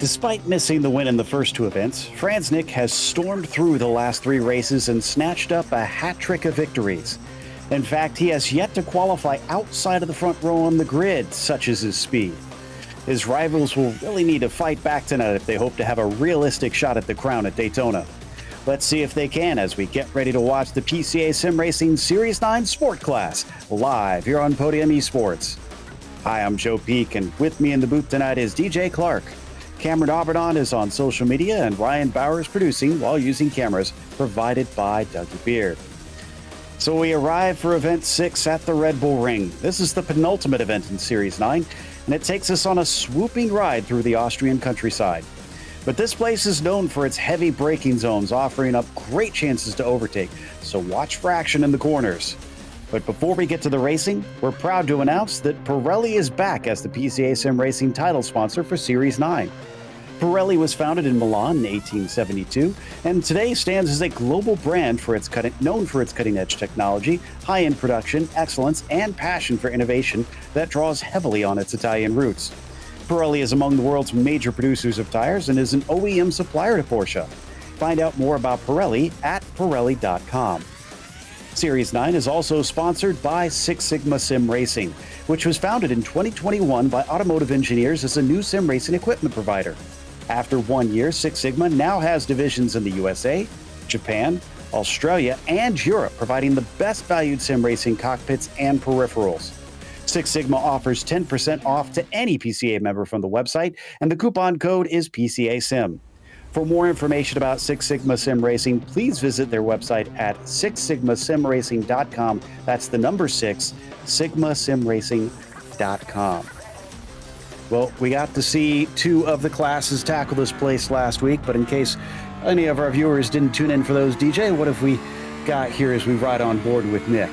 Despite missing the win in the first two events, Franznik has stormed through the last three races and snatched up a hat trick of victories. In fact, he has yet to qualify outside of the front row on the grid, such is his speed. His rivals will really need to fight back tonight if they hope to have a realistic shot at the crown at Daytona. Let's see if they can as we get ready to watch the PCA Sim Racing Series 9 Sport Class live here on Podium Esports. Hi, I'm Joe Peak, and with me in the booth tonight is DJ Clark. Cameron Auberdon is on social media, and Ryan Bauer is producing while using cameras provided by Dougie Beard. So we arrive for Event 6 at the Red Bull Ring. This is the penultimate event in Series 9, and it takes us on a swooping ride through the Austrian countryside. But this place is known for its heavy braking zones, offering up great chances to overtake, so watch for action in the corners. But before we get to the racing, we're proud to announce that Pirelli is back as the PCA Sim Racing title sponsor for Series 9. Pirelli was founded in Milan in 1872, and today stands as a global brand known for its cutting-edge technology, high-end production, excellence, and passion for innovation that draws heavily on its Italian roots. Pirelli is among the world's major producers of tires and is an OEM supplier to Porsche. Find out more about Pirelli at Pirelli.com. Series 9 is also sponsored by Six Sigma Sim Racing, which was founded in 2021 by automotive engineers as a new sim racing equipment provider. After 1 year, Six Sigma now has divisions in the USA, Japan, Australia, and Europe, providing the best valued sim racing cockpits and peripherals. Six Sigma offers 10% off to any PCA member from the website, and the coupon code is PCA Sim. For more information about Six Sigma Sim Racing, please visit their website at sixsigmasimracing.com. That's the number 6, sigmasimracing.com. Well, we got to see two of the classes tackle this place last week, but in case any of our viewers didn't tune in for those, DJ, what have we got here as we ride on board with Nick?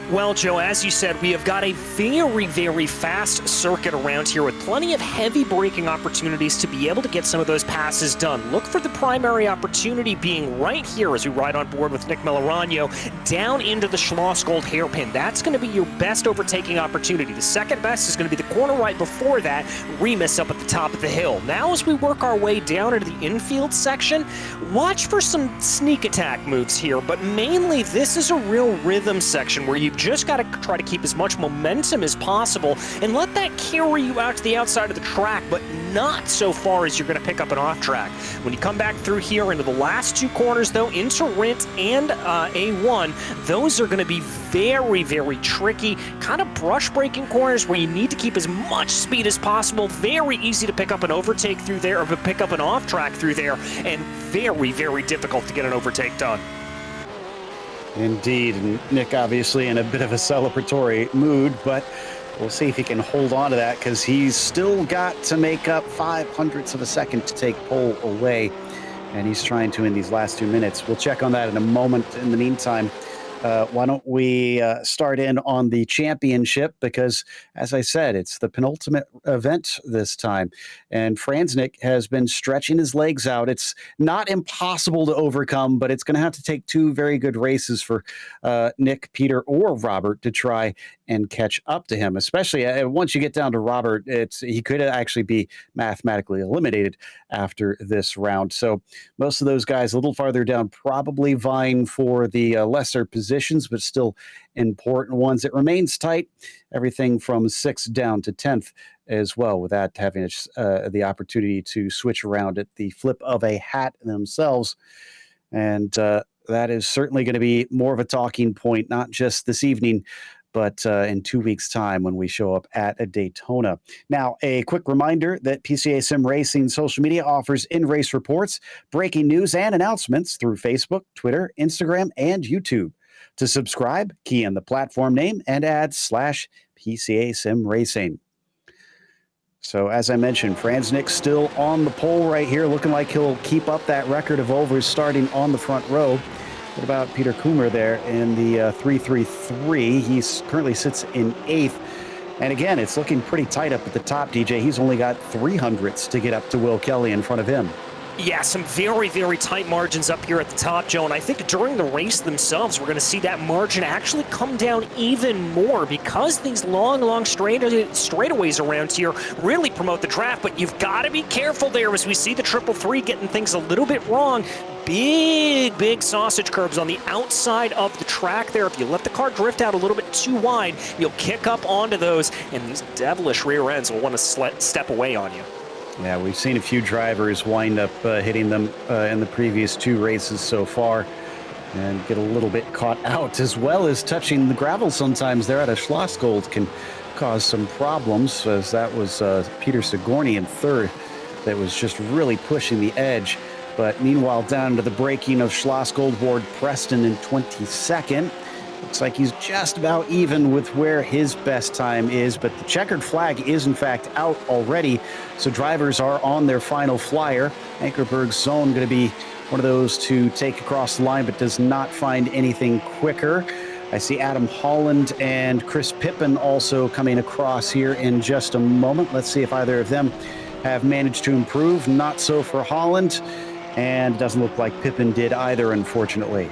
Well, Joe, as you said, we have got a very, very fast circuit around here with plenty of heavy braking opportunities to be able to get some of those passes done. Look for the primary opportunity being right here as we ride on board with Nick Melorano down into the Schlossgold hairpin. That's going to be your best overtaking opportunity. The second best is going to be the corner right before that, Remus up at the top of the hill. Now as we work our way down into the infield section, watch for some sneak attack moves here, but mainly this is a real rhythm section where you just got to try to keep as much momentum as possible and let that carry you out to the outside of the track, but not so far as you're going to pick up an off track. When you come back through here into the last two corners, though, into Rint and A1, those are going to be very, very tricky, kind of brush braking corners where you need to keep as much speed as possible. Very easy to pick up an overtake through there, or pick up an off track through there, and very, very difficult to get an overtake done. Indeed, and Nick obviously in a bit of a celebratory mood, but we'll see if he can hold on to that because he's still got to make up 0.05 of a second to take pole away, and he's trying to in these last 2 minutes. We'll check on that in a moment. In the meantime, why don't we start in on the championship because, as I said, it's the penultimate event this time, and Franznik has been stretching his legs out. It's not impossible to overcome, but it's going to have to take two very good races for Nick, Peter, or Robert to try and catch up to him, especially once you get down to Robert. He could actually be mathematically eliminated after this round. So most of those guys a little farther down probably vying for the lesser positions, but still important ones. It remains tight, everything from 6th down to 10th as well, without having the opportunity to switch around at the flip of a hat themselves. And that is certainly going to be more of a talking point, not just this evening, but in 2 weeks' time when we show up at a Daytona. Now, a quick reminder that PCA Sim Racing social media offers in-race reports, breaking news, and announcements through Facebook, Twitter, Instagram, and YouTube. To subscribe, key in the platform name and add /PCA Sim Racing. So, as I mentioned, Franznik still on the pole right here, looking like he'll keep up that record of overs starting on the front row. What about Peter Kummer there in the 333? He currently sits in 8th. And again, it's looking pretty tight up at the top, DJ. He's only got 0.03 to get up to Will Kelly in front of him. Yeah, some very, very tight margins up here at the top, Joe, and I think during the race themselves, we're going to see that margin actually come down even more because these long straightaways around here really promote the draft, but you've got to be careful there as we see the 333 getting things a little bit wrong. Big sausage curbs on the outside of the track there. If you let the car drift out a little bit too wide, you'll kick up onto those, and these devilish rear ends will want to step away on you. Yeah, we've seen a few drivers wind up hitting them in the previous 2 races so far and get a little bit caught out, as well as touching the gravel sometimes there at a Schlossgold can cause some problems, as that was Peter Sigourney in 3rd that was just really pushing the edge. But meanwhile, down to the braking of Schlossgold, Ward Preston in 22nd. Looks like he's just about even with where his best time is, but the checkered flag is in fact out already, so drivers are on their final flyer. Ankerberg's zone going to be one of those to take across the line, but does not find anything quicker. I see Adam Holland and Chris Pippen also coming across here in just a moment. Let's see if either of them have managed to improve. Not so for Holland, and it doesn't look like Pippen did either, unfortunately.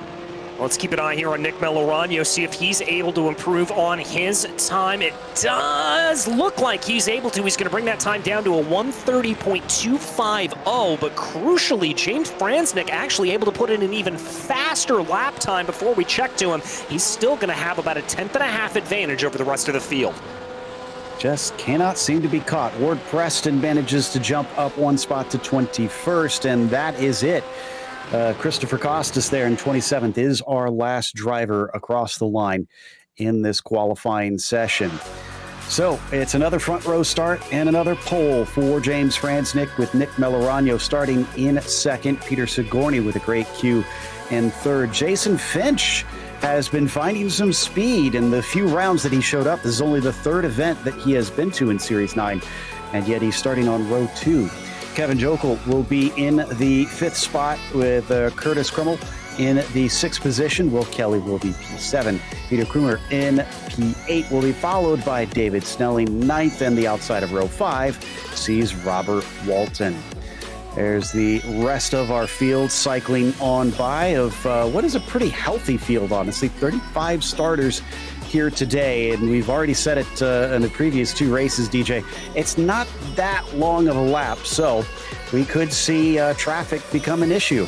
Let's keep an eye here on Nick Melorano, see if he's able to improve on his time. It does look like he's able to. He's going to bring that time down to a 1:30.250, but crucially, James Franznik actually able to put in an even faster lap time before we check to him. He's still going to have about a 1/10.5 advantage over the rest of the field. Just cannot seem to be caught. Ward Preston manages to jump up 1 spot to 21st, and that is it. Christopher Costas there in 27th is our last driver across the line in this qualifying session. So it's another front row start and another pole for James Franznik, with Nick Melorano starting in 2nd, Peter Sigourney with a great Q in 3rd. Jason Finch has been finding some speed in the few rounds that he showed up. This is only the 3rd event that he has been to in Series 9, and yet he's starting on row 2. Kevin Jokel will be in the 5th spot with Curtis Krummel in the 6th position. Will Kelly will be P7. Peter Krumer in P8 will be followed by David Snelling 9th, and the outside of row 5 sees Robert Walton. There's the rest of our field cycling on by of what is a pretty healthy field, honestly. 35 starters here today, and we've already said it in the previous 2 races, DJ. It's not that long of a lap, so we could see traffic become an issue.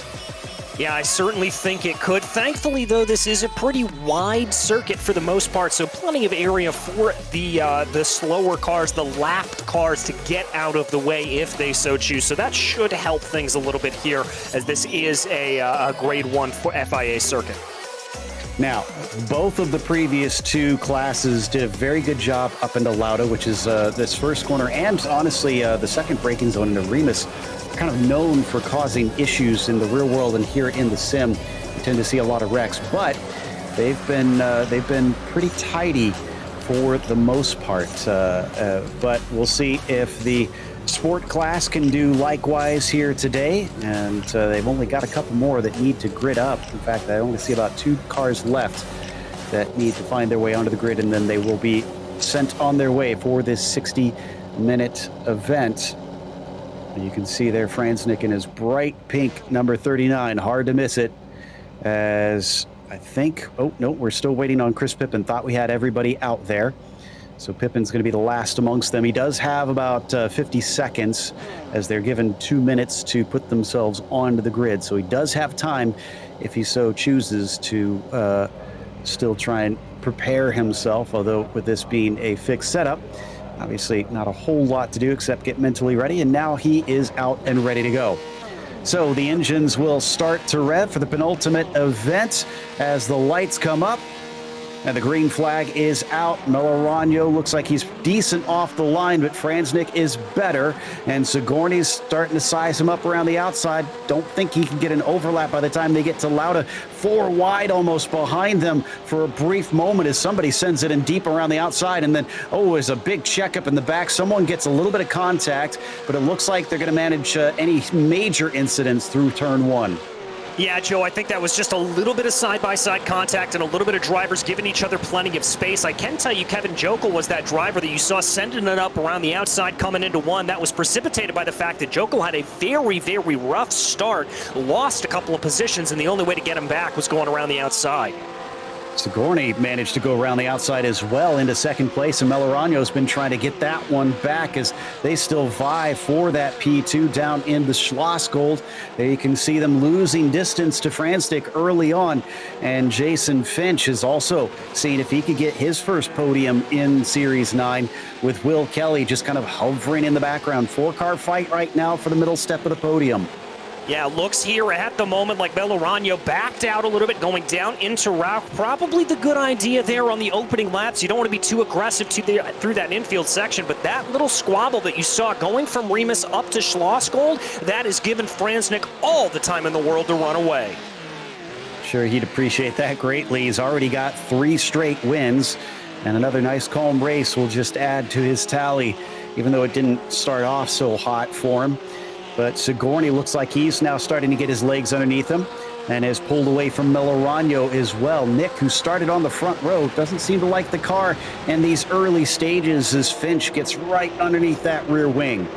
Yeah, I certainly think it could. Thankfully, though, this is a pretty wide circuit for the most part, so plenty of area for the slower cars, the lapped cars, to get out of the way if they so choose. So that should help things a little bit here, as this is a Grade 1 for FIA circuit. Now, both of the previous 2 classes did a very good job up into Lauda, which is this first corner, and honestly, the second braking zone into Remus, kind of known for causing issues in the real world and here in the sim. You tend to see a lot of wrecks, but they've been pretty tidy for the most part. But we'll see if the sport class can do likewise here today, and they've only got a couple more that need to grid up. In fact, I only see about 2 cars left that need to find their way onto the grid, and then they will be sent on their way for this 60-minute event. And you can see there Franznik in his bright pink number 39, hard to miss it, as I think, oh no, we're still waiting on Chris Pippen. Thought we had everybody out there. So Pippen's going to be the last amongst them. He does have about 50 seconds, as they're given 2 minutes to put themselves onto the grid. So he does have time, if he so chooses, to still try and prepare himself, although with this being a fixed setup, obviously not a whole lot to do except get mentally ready, and now he is out and ready to go. So the engines will start to rev for the penultimate event as the lights come up. And the green flag is out. Melorano looks like he's decent off the line, but Franznik is better. And Sigourney's starting to size him up around the outside. Don't think he can get an overlap by the time they get to Lauda. 4 wide almost behind them for a brief moment as somebody sends it in deep around the outside. And then, oh, there's a big checkup in the back. Someone gets a little bit of contact, but it looks like they're going to manage any major incidents through turn 1. Yeah, Joe, I think that was just a little bit of side-by-side contact and a little bit of drivers giving each other plenty of space. I can tell you Kevin Jokel was that driver that you saw sending it up around the outside coming into one. That was precipitated by the fact that Jokel had a very, very rough start, lost a couple of positions, and the only way to get him back was going around the outside. Sigourney managed to go around the outside as well into second place, and Melorano's been trying to get that one back as they still vie for that P2 down in the Schlossgold. There you can see them losing distance to Franznik early on, and Jason Finch is also seeing if he could get his first podium in Series 9 with Will Kelly just kind of hovering in the background. Four-car fight right now for the middle step of the podium. Yeah, looks here at the moment like Melorano backed out a little bit, going down into Rauch. Probably the good idea there on the opening laps. You don't want to be too aggressive through that infield section, but that little squabble that you saw going from Remus up to Schlossgold, that has given Franznik all the time in the world to run away. Sure, he'd appreciate that greatly. He's already got 3 straight wins, and another nice calm race will just add to his tally, even though it didn't start off so hot for him. But Sigourney looks like he's now starting to get his legs underneath him and has pulled away from Melorano as well. Nick, who started on the front row, doesn't seem to like the car in these early stages as Finch gets right underneath that rear wing.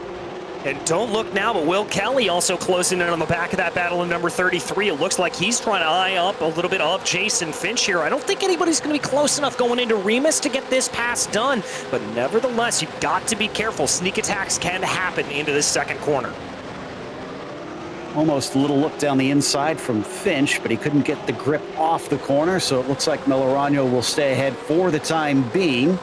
And don't look now, but Will Kelly also closing in on the back of that battle in number 33. It looks like he's trying to eye up a little bit of Jason Finch here. I don't think anybody's going to be close enough going into Remus to get this pass done, but nevertheless, you've got to be careful. Sneak attacks can happen into this second corner. Almost a little look down the inside from Finch, but he couldn't get the grip off the corner, so it looks like Melorano will stay ahead for the time being.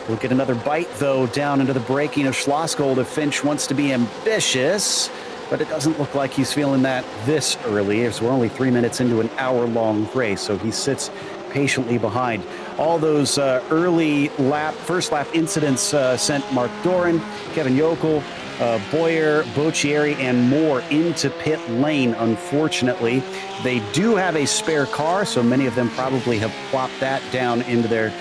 We'll get another bite, though, down into the braking of Schlossgold if Finch wants to be ambitious, but it doesn't look like he's feeling that this early, as we're only 3 minutes into an hour-long race, so he sits patiently behind. All those early first lap incidents sent Mark Doran, Kevin Jokel, Boyer, Boccieri, and more into pit lane, unfortunately. They do have a spare car, so many of them probably have plopped that down into their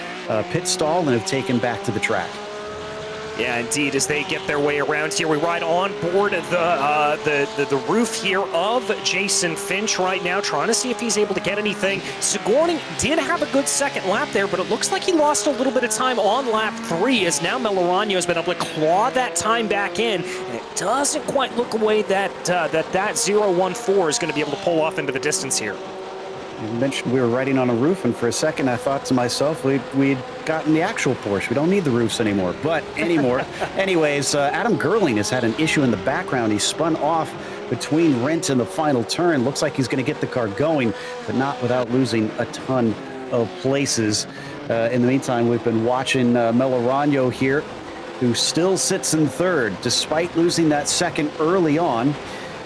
pit stall and have taken back to the track. Yeah, indeed, as they get their way around here, we ride on board the roof here of Jason Finch right now, trying to see if he's able to get anything. Sigourney did have a good second lap there, but it looks like he lost a little bit of time on lap 3, as now Melorano has been able to claw that time back in, and it doesn't quite look away that 014 is going to be able to pull off into the distance here. You mentioned we were riding on a roof, and for a second I thought to myself we'd gotten the actual Porsche. We don't need the roofs anymore. But anyways, Adam Gerling has had an issue in the background. He spun off between Rent and the final turn. Looks like he's going to get the car going, but not without losing a ton of places. In the meantime, we've been watching Melorano here, who still sits in third despite losing that second early on.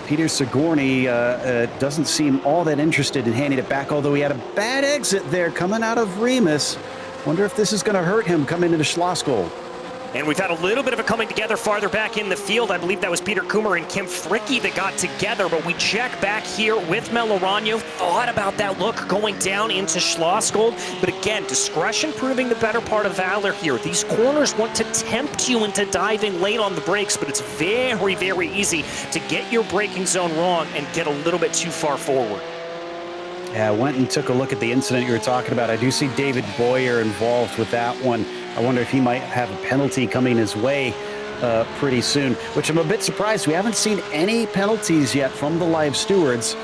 Peter Sigourney doesn't seem all that interested in handing it back, although he had a bad exit there coming out of Remus. Wonder if this is going to hurt him coming into Schlossgold. And we've had a little bit of a coming together farther back in the field. I believe that was Peter Kummer and Kim Fricke that got together, but we check back here with Melorano. Thought about that look going down into Schlossgold, but again, discretion proving the better part of valor here. These corners want to tempt you into diving late on the brakes, but it's very, very easy to get your braking zone wrong and get a little bit too far forward. Yeah, I went and took a look at the incident you were talking about. I do see David Boyer involved with that one. I wonder if he might have a penalty coming his way pretty soon, which I'm a bit surprised. We haven't seen any penalties yet from the live stewards.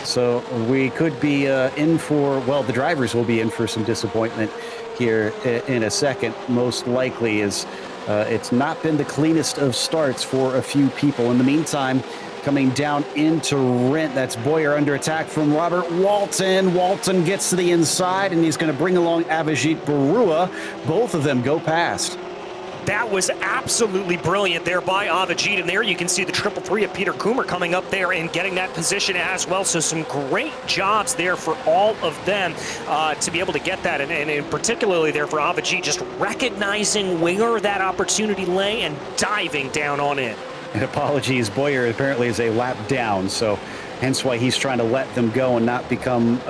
So we could be in for, well, the drivers will be in for some disappointment here in a second, most likely, as it's not been the cleanest of starts for a few people. In the meantime, coming down into Rent, that's Boyer under attack from Robert Walton. Walton gets to the inside, and he's going to bring along Avijit Barua. Both of them go past. That was absolutely brilliant there by Avijit, and there you can see the 333 of Peter Kummer coming up there and getting that position as well. So some great jobs there for all of them to be able to get that, and particularly there for Avijit, just recognizing where that opportunity lay and diving down on it. And apologies, Boyer apparently is a lap down, so hence why he's trying to let them go and not become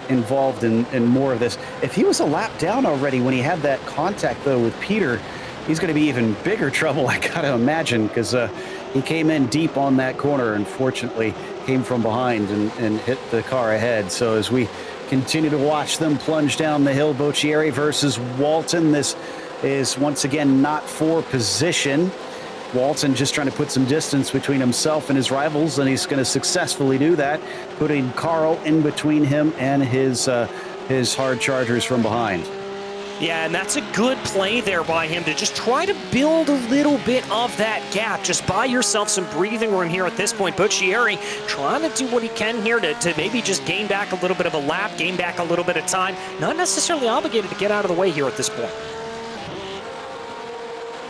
involved in more of this. If he was a lap down already when he had that contact, though, with Peter, he's going to be even bigger trouble, I got to imagine, because He came in deep on that corner, unfortunately, came from behind and hit the car ahead. So as we continue to watch them plunge down the hill, Boccieri versus Walton. This is once again not for position. Walton just trying to put some distance between himself and his rivals, and he's going to successfully do that, putting Carl in between him and his hard chargers from behind. Yeah, and that's a good play there by him to just try to build a little bit of that gap. Just buy yourself some breathing room here at this point. Boccieri trying to do what he can here to maybe just gain back a little bit of a lap, gain back a little bit of time. Not necessarily obligated to get out of the way here at this point.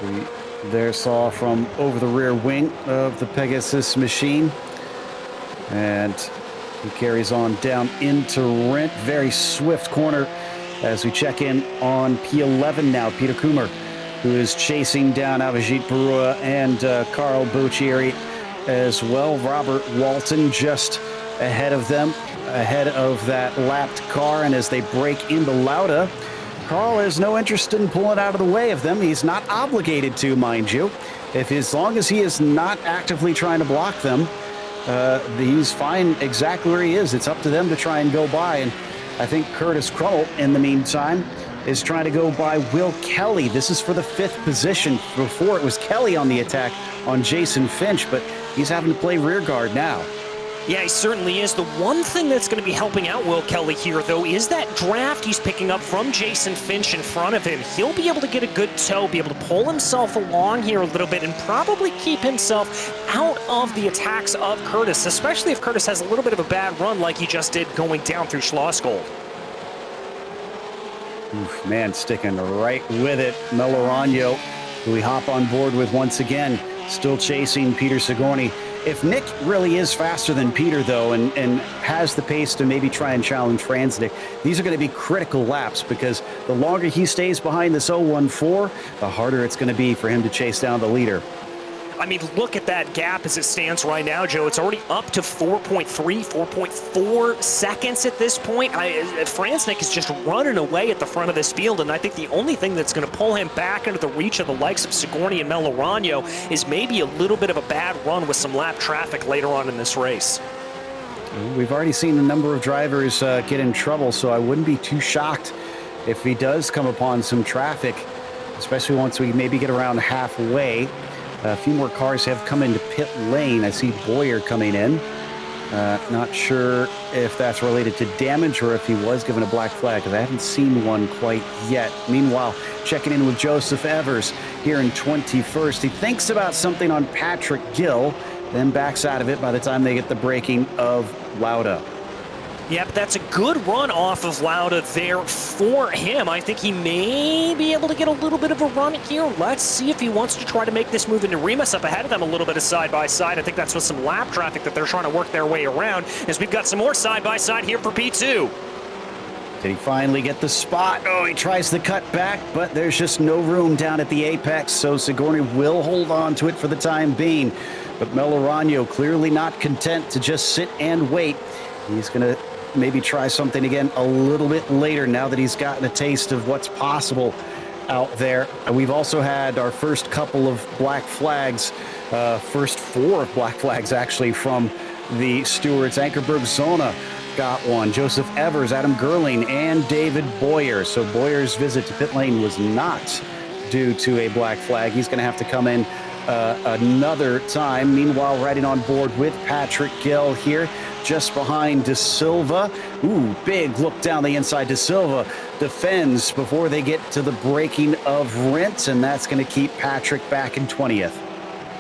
We there saw from over the rear wing of the Pegasus machine. And he carries on down into Rindt. Very swift corner as we check in on P11 now. Peter Kummer, who is chasing down Avijit Barua and Carl Boccieri as well. Robert Walton just ahead of them, ahead of that lapped car. And as they break into Lauda, Carl has no interest in pulling out of the way of them. He's not obligated to, mind you. As long as he is not actively trying to block them, he's fine exactly where he is. It's up to them to try and go by. And I think Curtis Crummell, in the meantime, is trying to go by Will Kelly. This is for the 5th position. Before, it was Kelly on the attack on Jason Finch, but he's having to play rear guard now. Yeah, he certainly is. The one thing that's going to be helping out Will Kelly here, though, is that draft he's picking up from Jason Finch in front of him. He'll be able to get a good tow, be able to pull himself along here a little bit, and probably keep himself out of the attacks of Curtis, especially if Curtis has a little bit of a bad run like he just did going down through Schlossgold. Oof, man, sticking right with it. Melorano, who we hop on board with once again, still chasing Peter Sigourney. If Nick really is faster than Peter, though, and has the pace to maybe try and challenge Franz Nick, these are going to be critical laps, because the longer he stays behind this 014, the harder it's going to be for him to chase down the leader. I mean, look at that gap as it stands right now, Joe. It's already up to 4.3, 4.4 seconds at this point. Franz Nick is just running away at the front of this field, and I think the only thing that's going to pull him back into the reach of the likes of Sigourney and Melorano is maybe a little bit of a bad run with some lap traffic later on in this race. We've already seen a number of drivers get in trouble, so I wouldn't be too shocked if he does come upon some traffic, especially once we maybe get around halfway. A few more cars have come into pit lane. I see Boyer coming in. Not sure if that's related to damage or if he was given a black flag, because I haven't seen one quite yet. Meanwhile, checking in with Joseph Evers here in 21st. He thinks about something on Patrick Gill, then backs out of it by the time they get the braking of Lauda. Yeah, but that's a good run off of Lauda there for him. I think he may be able to get a little bit of a run here. Let's see if he wants to try to make this move into Remus up ahead of them a little bit of side-by-side. I think that's with some lap traffic that they're trying to work their way around, as we've got some more side-by-side here for P2. Did he finally get the spot? Oh, he tries to cut back, but there's just no room down at the apex, so Sigourney will hold on to it for the time being. But Melorano clearly not content to just sit and wait. He's going to maybe try something again a little bit later, now that he's gotten a taste of what's possible out there. We've also had our first couple of black flags, first 4 black flags actually, from the stewards. Ankerberg Zona got one, Joseph Evers, Adam Gerling, and David Boyer. So Boyer's visit to pit lane was not due to a black flag. He's going to have to come in another time. Meanwhile, riding on board with Patrick Gill here, just behind De Silva. Ooh, big look down the inside. De Silva defends before they get to the braking of Rindt, and that's going to keep Patrick back in 20th.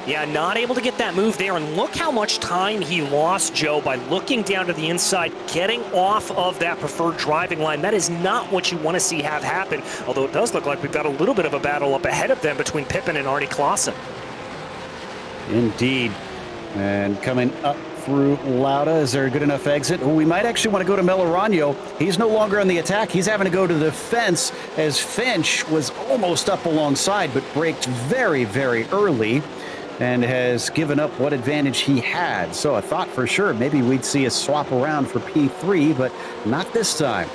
Yeah, not able to get that move there, and look how much time he lost, Joe, by looking down to the inside, getting off of that preferred driving line. That is not what you want to see have happen, although it does look like we've got a little bit of a battle up ahead of them between Pippin and Arnie Clausen. Indeed. And coming up through Lauda, is there a good enough exit? Well, we might actually want to go to Melorano. He's no longer on the attack. He's having to go to the fence, as Finch was almost up alongside, but braked very, very early and has given up what advantage he had. So I thought for sure maybe we'd see a swap around for P3, but not this time.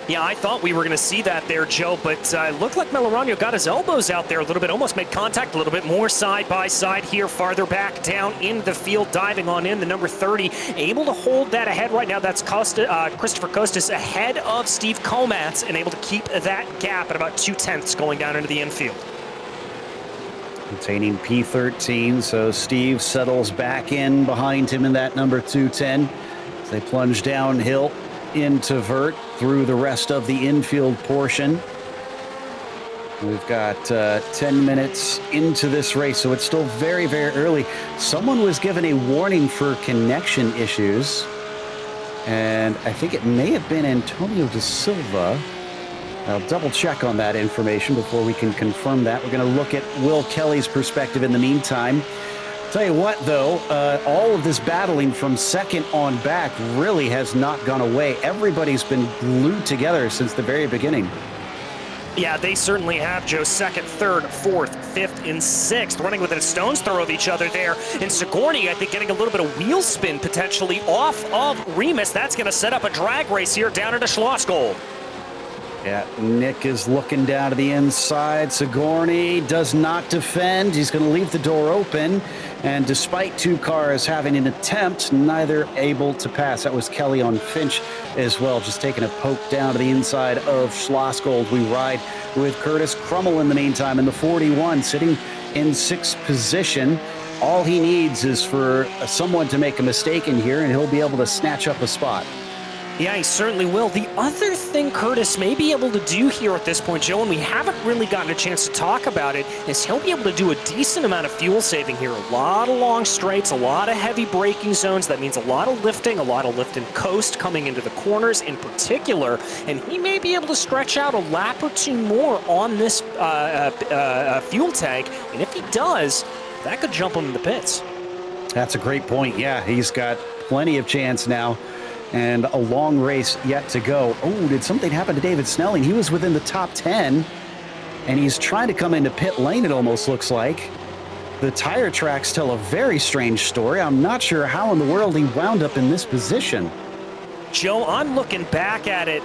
Yeah, I thought we were going to see that there, Joe, but it looked like Melorano got his elbows out there a little bit, almost made contact a little bit more side by side here, farther back down in the field, diving on in, the number 30, able to hold that ahead right now. That's Christopher Costas ahead of Steve Komatz and able to keep that gap at about 2/10 going down into the infield. Containing P13, so Steve settles back in behind him in that number 210 as they plunge downhill into vert through the rest of the infield portion. We've got 10 minutes into this race, so it's still very, very early. Someone was given a warning for connection issues, and I think it may have been Antonio da Silva. I'll double check on that information before we can confirm that. We're going to look at Will Kelly's perspective in the meantime. Tell you what, though, all of this battling from second on back really has not gone away. Everybody's been glued together since the very beginning. Yeah, they certainly have, Joe. Second, third, fourth, fifth, and sixth, running within a stone's throw of each other there. And Sigourney, I think, getting a little bit of wheel spin potentially off of Remus. That's going to set up a drag race here down into Schlossgold. Yeah, Nick is looking down to the inside. Sigourney does not defend. He's going to leave the door open. And despite two cars having an attempt, neither able to pass. That was Kelly on Finch as well, just taking a poke down to the inside of Schlossgold. We ride with Curtis Crummell in the meantime in the 41, sitting in sixth position. All he needs is for someone to make a mistake in here, and he'll be able to snatch up a spot. Yeah, he certainly will. The other thing Curtis may be able to do here at this point, Joe, and we haven't really gotten a chance to talk about it, is he'll be able to do a decent amount of fuel saving here. A lot of long straights, a lot of heavy braking zones. That means a lot of lift and coast coming into the corners in particular. And he may be able to stretch out a lap or two more on this fuel tank. And if he does, that could jump him in the pits. That's a great point. Yeah, he's got plenty of chance now. And a long race yet to go. Oh, did something happen to David Snelling? He was within the top 10, and he's trying to come into pit lane, it almost looks like. The tire tracks tell a very strange story. I'm not sure how in the world he wound up in this position. Joe, I'm looking back at it.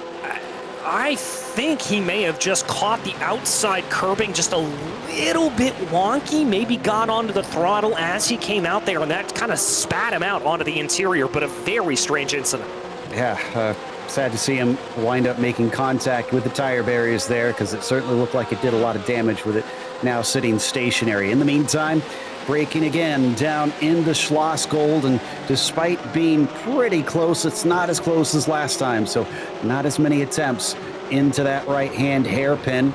I think he may have just caught the outside curbing just a little bit wonky, maybe got onto the throttle as he came out there, and that kind of spat him out onto the interior, but a very strange incident. Yeah, sad to see him wind up making contact with the tire barriers there, because it certainly looked like it did a lot of damage with it now sitting stationary. In the meantime, braking again down into Schlossgold, and despite being pretty close, it's not as close as last time, so not as many attempts into that right-hand hairpin.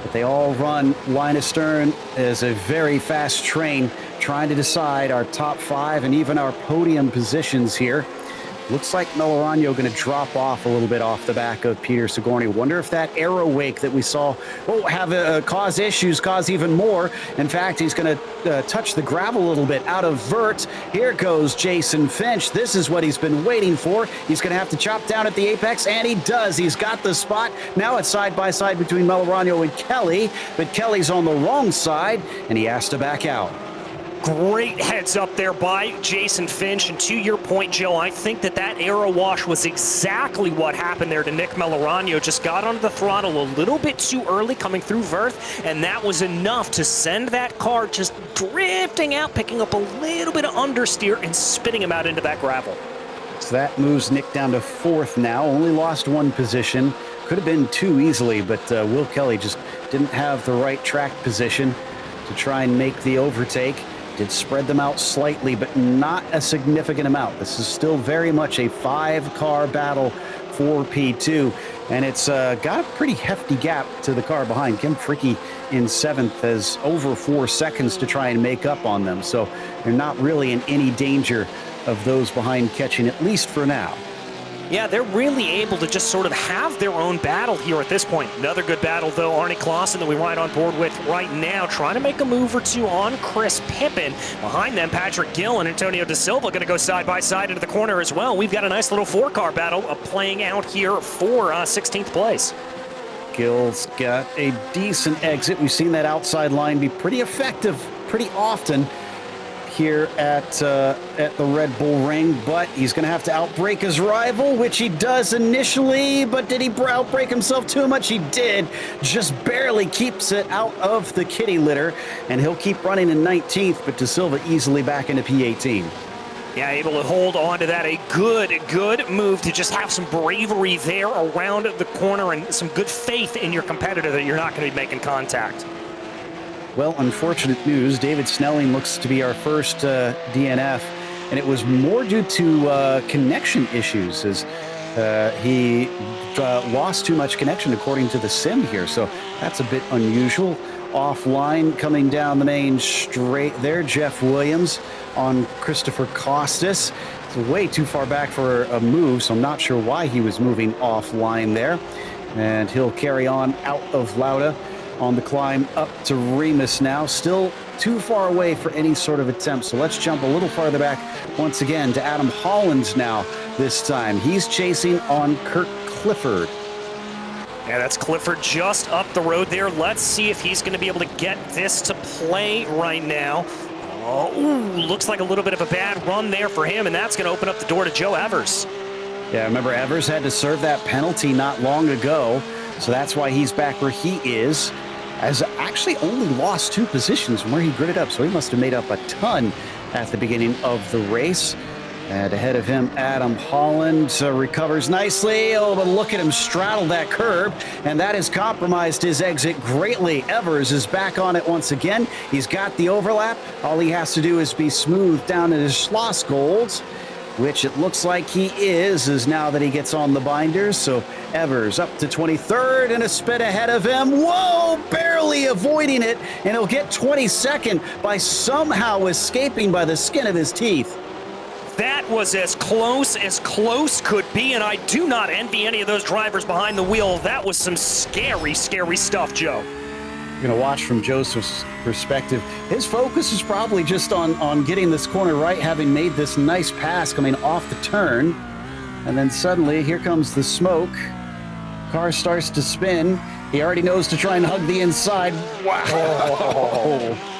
But they all run line astern as a very fast train, trying to decide our top five and even our podium positions here. Looks like Melorano going to drop off a little bit off the back of Peter Sigourney. Wonder if that aero wake that we saw will have cause issues, cause even more. In fact, he's going to touch the gravel a little bit out of vert. Here goes Jason Finch. This is what he's been waiting for. He's going to have to chop down at the apex, and he does. He's got the spot. Now it's side by side between Melorano and Kelly, but Kelly's on the wrong side, and he has to back out. Great heads up there by Jason Finch, and to your point, Joe, I think that aero wash was exactly what happened there to Nick Melorano. Just got onto the throttle a little bit too early coming through Verth, and that was enough to send that car just drifting out, picking up a little bit of understeer and spitting him out into that gravel. So that moves Nick down to fourth now, only lost one position. Could have been two easily, but Will Kelly just didn't have the right track position to try and make the overtake. Did spread them out slightly, but not a significant amount. This is still very much a five-car battle for P2, and it's got a pretty hefty gap to the car behind. Kim Fricke in seventh has over 4 seconds to try and make up on them, so they're not really in any danger of those behind catching, at least for now. Yeah, they're really able to just sort of have their own battle here at this point. Another good battle, though, Arnie Clausen that we ride on board with right now, trying to make a move or two on Chris Pippin. Behind them, Patrick Gill and Antonio Da Silva going to go side by side into the corner as well. We've got a nice little four-car battle playing out here for 16th place. Gill's got a decent exit. We've seen that outside line be pretty effective pretty often. here at the Red Bull Ring, but he's going to have to outbrake his rival, which he does initially, but did he outbrake himself too much? He did. Just barely keeps it out of the kitty litter, and he'll keep running in 19th, but De Silva easily back into P18. Yeah, able to hold on to that. A good move to just have some bravery there around the corner and some good faith in your competitor that you're not going to be making contact. Well, unfortunate news. David Snelling looks to be our first DNF, and it was more due to connection issues as he lost too much connection according to the sim here. So that's a bit unusual. Offline coming down the main straight there, Jeff Williams on Christopher Costas. It's way too far back for a move, so I'm not sure why he was moving offline there. And he'll carry on out of Lauda on the climb up to Remus now. Still too far away for any sort of attempt. So let's jump a little farther back once again to Adam Holland now this time. He's chasing on Kurt Clifford. Yeah, that's Clifford just up the road there. Let's see if he's going to be able to get this to play right now. Oh, looks like a little bit of a bad run there for him, and that's going to open up the door to Joe Evers. Yeah, remember Evers had to serve that penalty not long ago, so that's why he's back where he is. Has actually only lost 2 positions from where he gridded up, so he must have made up a ton at the beginning of the race. And ahead of him, Adam Holland recovers nicely. Oh, but look at him straddle that curb, and that has compromised his exit greatly. Evers is back on it once again. He's got the overlap. All he has to do is be smooth down at his Schlossgold, which it looks like he is now that he gets on the binders. So Evers up to 23rd and a spit ahead of him. Whoa, barely avoiding it, and he'll get 22nd by somehow escaping by the skin of his teeth. That was as close could be, and I do not envy any of those drivers behind the wheel. That was some scary stuff, Joe. You're going to watch from Joseph's perspective. His focus is probably just on getting this corner right, having made this nice pass coming off the turn. And then suddenly, here comes the smoke. Car starts to spin. He already knows to try and hug the inside. Wow. Oh.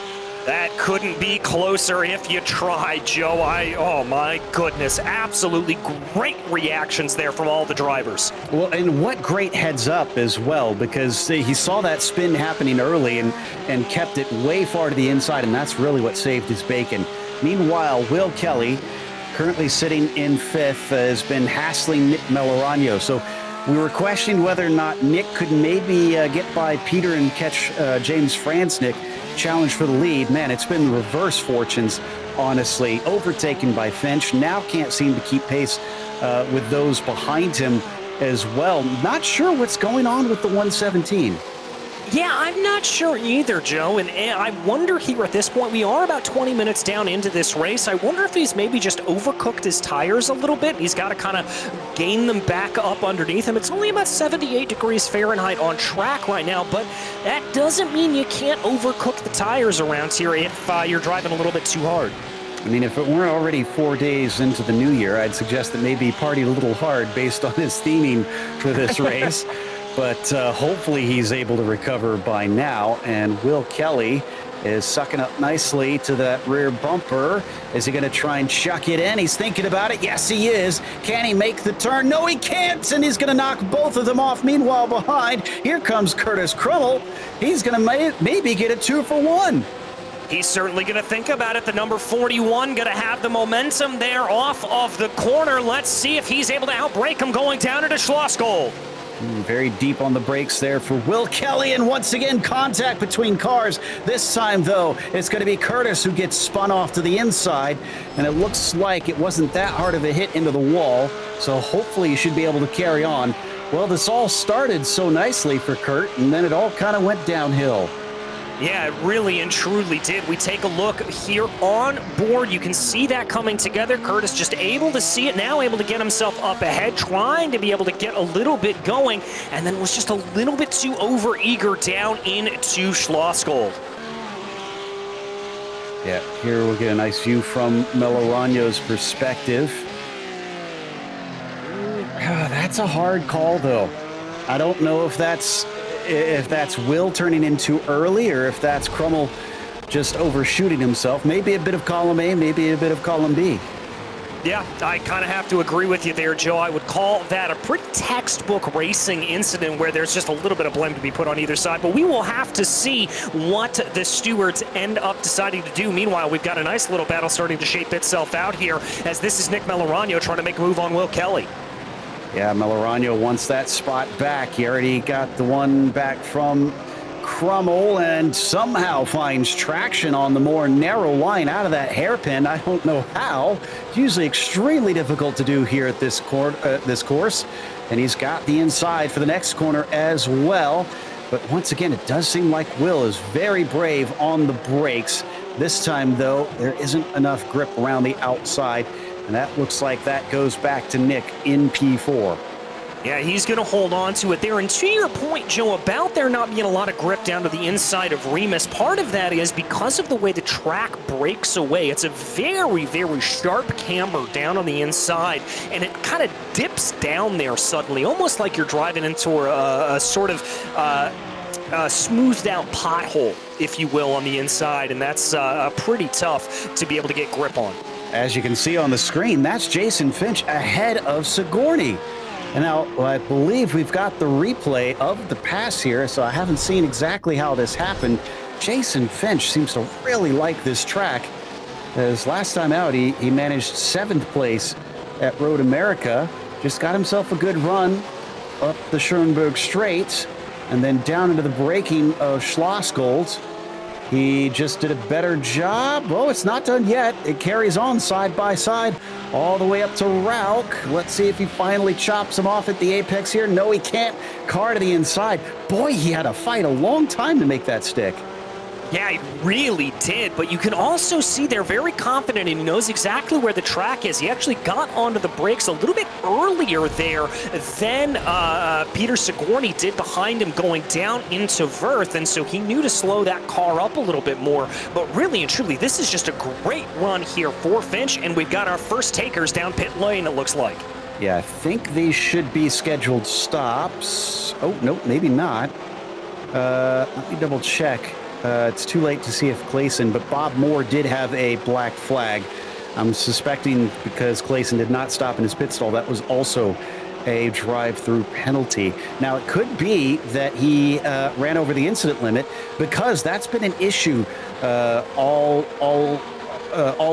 That couldn't be closer if you tried, Joe. Oh my goodness, absolutely great reactions there from all the drivers. Well, and what great heads up as well, because he saw that spin happening early and kept it way far to the inside, and that's really what saved his bacon. Meanwhile, Will Kelly, currently sitting in 5th, has been hassling Nick Melorano. So we were questioning whether or not Nick could maybe get by Peter and catch James Franznik. Challenge for the lead. Man, it's been reverse fortunes, honestly. Overtaken by Finch. Now can't seem to keep pace with those behind him as well. Not sure what's going on with the 117. Yeah, I'm not sure either, Joe, and I wonder here at this point, we are about 20 minutes down into this race. I wonder if he's maybe just overcooked his tires a little bit. He's got to kind of gain them back up underneath him. It's only about 78 degrees Fahrenheit on track right now, but that doesn't mean you can't overcook the tires around here if you're driving a little bit too hard. I mean, if it weren't already 4 days into the new year, I'd suggest that maybe he partied a little hard based on his theming for this race. But hopefully he's able to recover by now. And Will Kelly is sucking up nicely to that rear bumper. Is he going to try and chuck it in? He's thinking about it. Yes, he is. Can he make the turn? No, he can't. And he's going to knock both of them off. Meanwhile, behind, here comes Curtis Krummel. He's going to maybe get a 2 for 1. He's certainly going to think about it. The number 41 going to have the momentum there off of the corner. Let's see if he's able to outbrake him going down into Schlossgold. Very deep on the brakes there for Will Kelly, and once again contact between cars. This time, though, it's going to be Curtis who gets spun off to the inside, and it looks like it wasn't that hard of a hit into the wall, so hopefully you should be able to carry on. Well, this all started so nicely for Kurt, and then it all kind of went downhill. Yeah, it really and truly did. We take a look here on board. You can see that coming together. Curtis just able to see it now, able to get himself up ahead, trying to be able to get a little bit going, and then was just a little bit too over-eager down into Schlossgold. Yeah, here we'll get a nice view from Melorano's perspective. That's a hard call, though. I don't know if that's Will turning in too early or if that's Krummel just overshooting himself. Maybe a bit of column A, maybe a bit of column B. Yeah, I kind of have to agree with you there, Joe. I would call that a pretty textbook racing incident where there's just a little bit of blame to be put on either side. But we will have to see what the stewards end up deciding to do. Meanwhile, we've got a nice little battle starting to shape itself out here, as this is Nick Melorano trying to make a move on Will Kelly. Yeah, Melorano wants that spot back. He already got the one back from Crummell and somehow finds traction on the more narrow line out of that hairpin. I don't know how. It's usually extremely difficult to do here at this course. And he's got the inside for the next corner as well. But once again, it does seem like Will is very brave on the brakes. This time, though, there isn't enough grip around the outside. And that looks like that goes back to Nick in P4. Yeah, he's going to hold on to it there. And to your point, Joe, about there not being a lot of grip down to the inside of Remus, part of that is because of the way the track breaks away. It's a very, very sharp camber down on the inside, and it kind of dips down there suddenly, almost like you're driving into a sort of smoothed out pothole, if you will, on the inside, and that's pretty tough to be able to get grip on. As you can see on the screen, that's Jason Finch ahead of Sigourney. And now, I believe we've got the replay of the pass here, so I haven't seen exactly how this happened. Jason Finch seems to really like this track. As last time out, he managed 7th place at Road America. Just got himself a good run up the Schoenberg Straight and then down into the braking of Schlossgold. He just did a better job. Oh, it's not done yet. It carries on side by side all the way up to Rauch. Let's see if he finally chops him off at the apex here. No, he can't. Car to the inside. Boy, he had to fight a long time to make that stick. Yeah, he really did, but you can also see they're very confident and he knows exactly where the track is. He actually got onto the brakes a little bit earlier there than Peter Sigourney did behind him going down into Verth, and so he knew to slow that car up a little bit more. But really and truly, this is just a great run here for Finch, and we've got our first takers down pit lane, it looks like. Yeah, I think these should be scheduled stops. Oh, no, maybe not. Let me double check. It's too late to see if Clayson, but Bob Moore did have a black flag. I'm suspecting because Clayson did not stop in his pit stall, that was also a drive-through penalty. Now, it could be that he ran over the incident limit, because that's been an issue all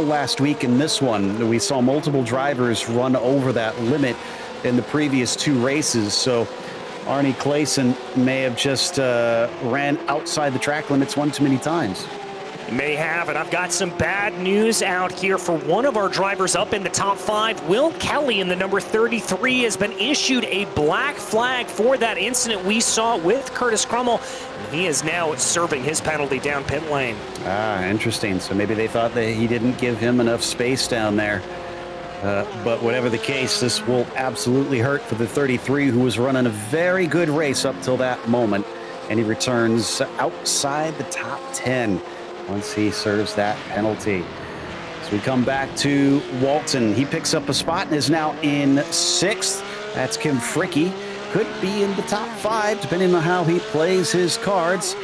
last week in this one. We saw multiple drivers run over that limit in the previous 2 races, so Arnie Clayson may have just ran outside the track limits one too many times. May have, and I've got some bad news out here for one of our drivers up in the top 5. Will Kelly in the number 33 has been issued a black flag for that incident we saw with Curtis Crummell. He is now serving his penalty down pit lane. Ah, interesting. So maybe they thought that he didn't give him enough space down there. But whatever the case, this will absolutely hurt for the 33, who was running a very good race up till that moment. And he returns outside the top 10 once he serves that penalty. So we come back to Walton. He picks up a spot and is now in 6th. That's Kim Fricke. Could be in the top 5, depending on how he plays his cards.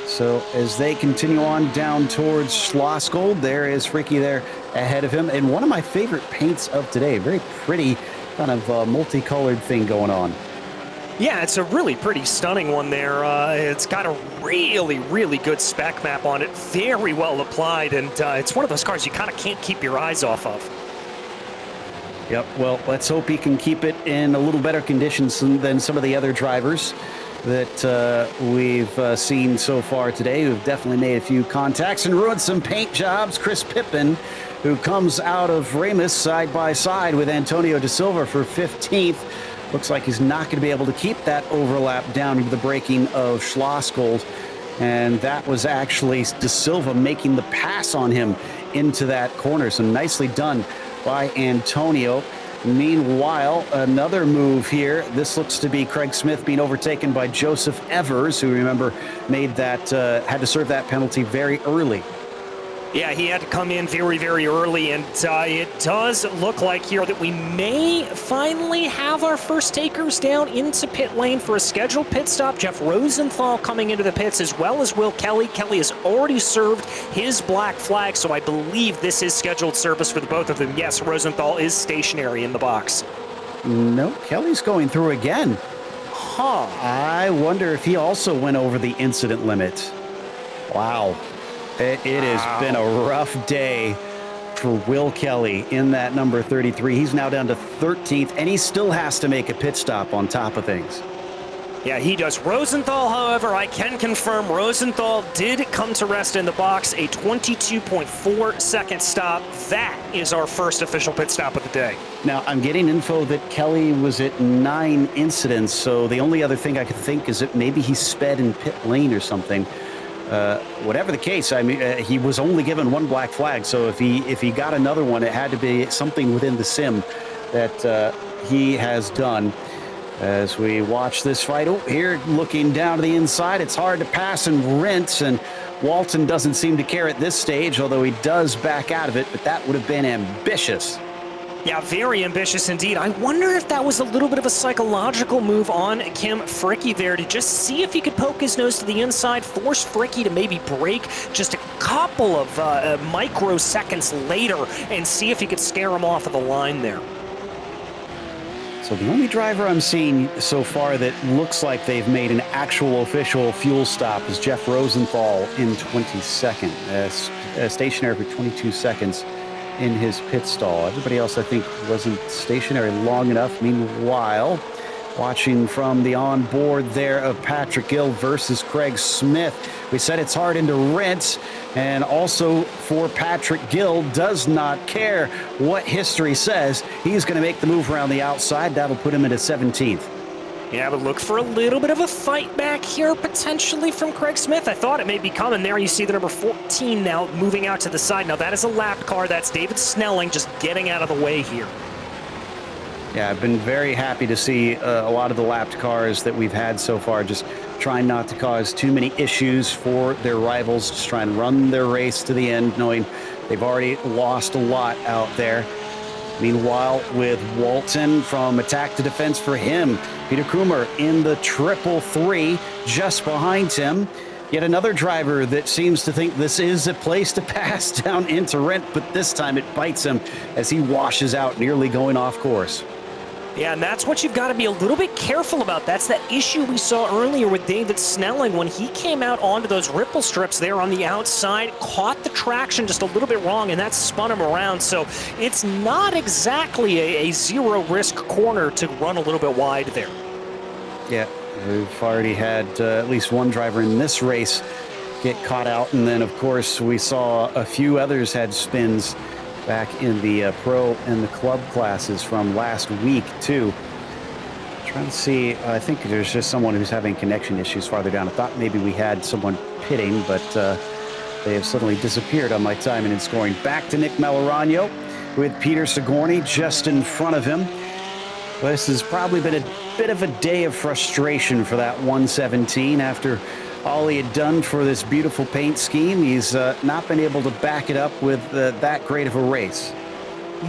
So as they continue on down towards Schlossgold, there is Fricke there ahead of him. And one of my favorite paints of today, very pretty kind of multicolored thing going on. Yeah, it's a really pretty stunning one there. It's got a really, really good spec map on it, very well applied, and it's one of those cars you kind of can't keep your eyes off of. Yep, well, let's hope he can keep it in a little better conditions than some of the other drivers that we've seen so far today, who've definitely made a few contacts and ruined some paint jobs. Chris Pippin, who comes out of Remus side by side with Antonio De Silva for 15th. Looks like he's not going to be able to keep that overlap down into the braking of Schlossgold. And that was actually De Silva making the pass on him into that corner. So nicely done by Antonio. Meanwhile, another move here. This looks to be Craig Smith being overtaken by Joseph Evers, who, remember, made that had to serve that penalty very early. Yeah, he had to come in very, very early, and it does look like here that we may finally have our first takers down into pit lane for a scheduled pit stop. Jeff Rosenthal coming into the pits, as well as Will Kelly. Kelly has already served his black flag, so I believe this is scheduled service for the both of them. Yes, Rosenthal is stationary in the box. No, Kelly's going through again. Huh. I wonder if he also went over the incident limit. Wow. It has been a rough day for Will Kelly in that number 33. He's now down to 13th, and he still has to make a pit stop on top of things. Yeah, he does. Rosenthal, however, I can confirm Rosenthal did come to rest in the box, a 22.4 second stop. That is our first official pit stop of the day. Now, I'm getting info that Kelly was at 9 incidents, so the only other thing I could think is that maybe he sped in pit lane or something. Whatever the case, I mean, he was only given 1 black flag, so if he got another one, it had to be something within the sim that he has done. As we watch this fight, here looking down to the inside, it's hard to pass and rinse, and Walton doesn't seem to care at this stage, although he does back out of it, but that would have been ambitious. Yeah, very ambitious indeed. I wonder if that was a little bit of a psychological move on Kim Fricke there to just see if he could poke his nose to the inside, force Fricke to maybe break just a couple of microseconds later and see if he could scare him off of the line there. So the only driver I'm seeing so far that looks like they've made an actual official fuel stop is Jeff Rosenthal in 22nd, stationary for 22 seconds in his pit stall. Everybody else, I think, wasn't stationary long enough. Meanwhile, watching from the onboard there of Patrick Gill versus Craig Smith, we said it's hard into Rents, and also for Patrick Gill, does not care what history says. He's going to make the move around the outside. That'll put him into 17th. Yeah, but look for a little bit of a fight back here potentially from Craig Smith. I thought it may be coming there. You see the number 14 now moving out to the side. Now that is a lapped car. That's David Snelling just getting out of the way here. Yeah, I've been very happy to see a lot of the lapped cars that we've had so far, just trying not to cause too many issues for their rivals, just trying to run their race to the end, knowing they've already lost a lot out there. Meanwhile, with Walton from attack to defense for him, Peter Kummer in the 333 just behind him. Yet another driver that seems to think this is a place to pass down into Rent, but this time it bites him as he washes out, nearly going off course. Yeah, and that's what you've got to be a little bit careful about. That's that issue we saw earlier with David Snelling when he came out onto those ripple strips there on the outside, caught the traction just a little bit wrong, and that spun him around. So it's not exactly a zero-risk corner to run a little bit wide there. Yeah, we've already had at least one driver in this race get caught out, and then, of course, we saw a few others had spins back in the pro and the club classes from last week, too. Trying to see, I think there's just someone who's having connection issues farther down. I thought maybe we had someone pitting, but they have suddenly disappeared on my timing and scoring. Back to Nick Melorano with Peter Sigourney just in front of him. This has probably been a bit of a day of frustration for that 117 after all he had done for this beautiful paint scheme. He's not been able to back it up with that great of a race.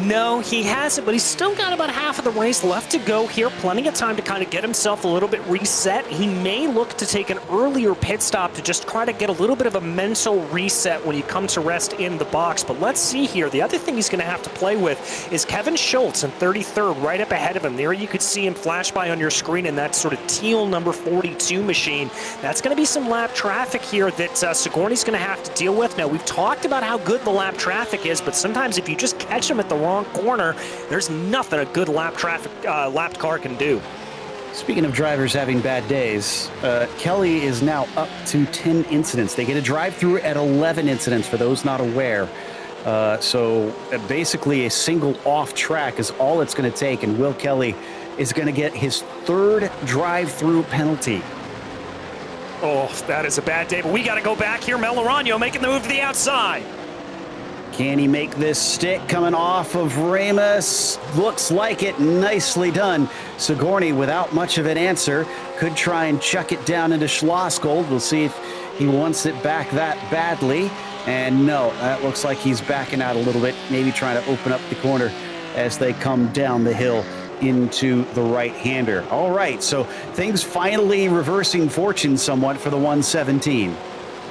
No, he hasn't, but he's still got about half of the race left to go here. Plenty of time to kind of get himself a little bit reset. He may look to take an earlier pit stop to just try to get a little bit of a mental reset when you come to rest in the box. But let's see here. The other thing he's going to have to play with is Kevin Schultz in 33rd, right up ahead of him. There you could see him flash by on your screen in that sort of teal number 42 machine. That's going to be some lap traffic here that Sigourney's going to have to deal with. Now, we've talked about how good the lap traffic is, but sometimes if you just catch him at the wrong corner, there's nothing a good lapped car can do. Speaking of drivers having bad days, Kelly is now up to 10 incidents. They get a drive-through at 11 incidents, for those not aware. So basically a single off track is all it's going to take, and Will Kelly is going to get his 3rd drive-through penalty. Oh, that is a bad day, but we got to go back here. Melorano making the move to the outside. Can he make this stick coming off of Remus? Looks like it. Nicely done. Sigourney, without much of an answer, could try and chuck it down into Schlossgold. We'll see if he wants it back that badly. And no, that looks like he's backing out a little bit, maybe trying to open up the corner as they come down the hill into the right-hander. All right, so things finally reversing fortune somewhat for the 117.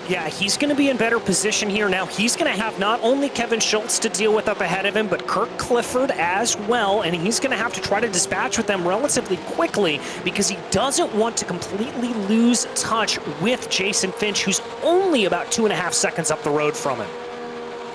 Yeah, he's going to be in better position here now. He's going to have not only Kevin Schultz to deal with up ahead of him, but Kirk Clifford as well, and he's going to have to try to dispatch with them relatively quickly because he doesn't want to completely lose touch with Jason Finch, who's only about 2.5 seconds up the road from him.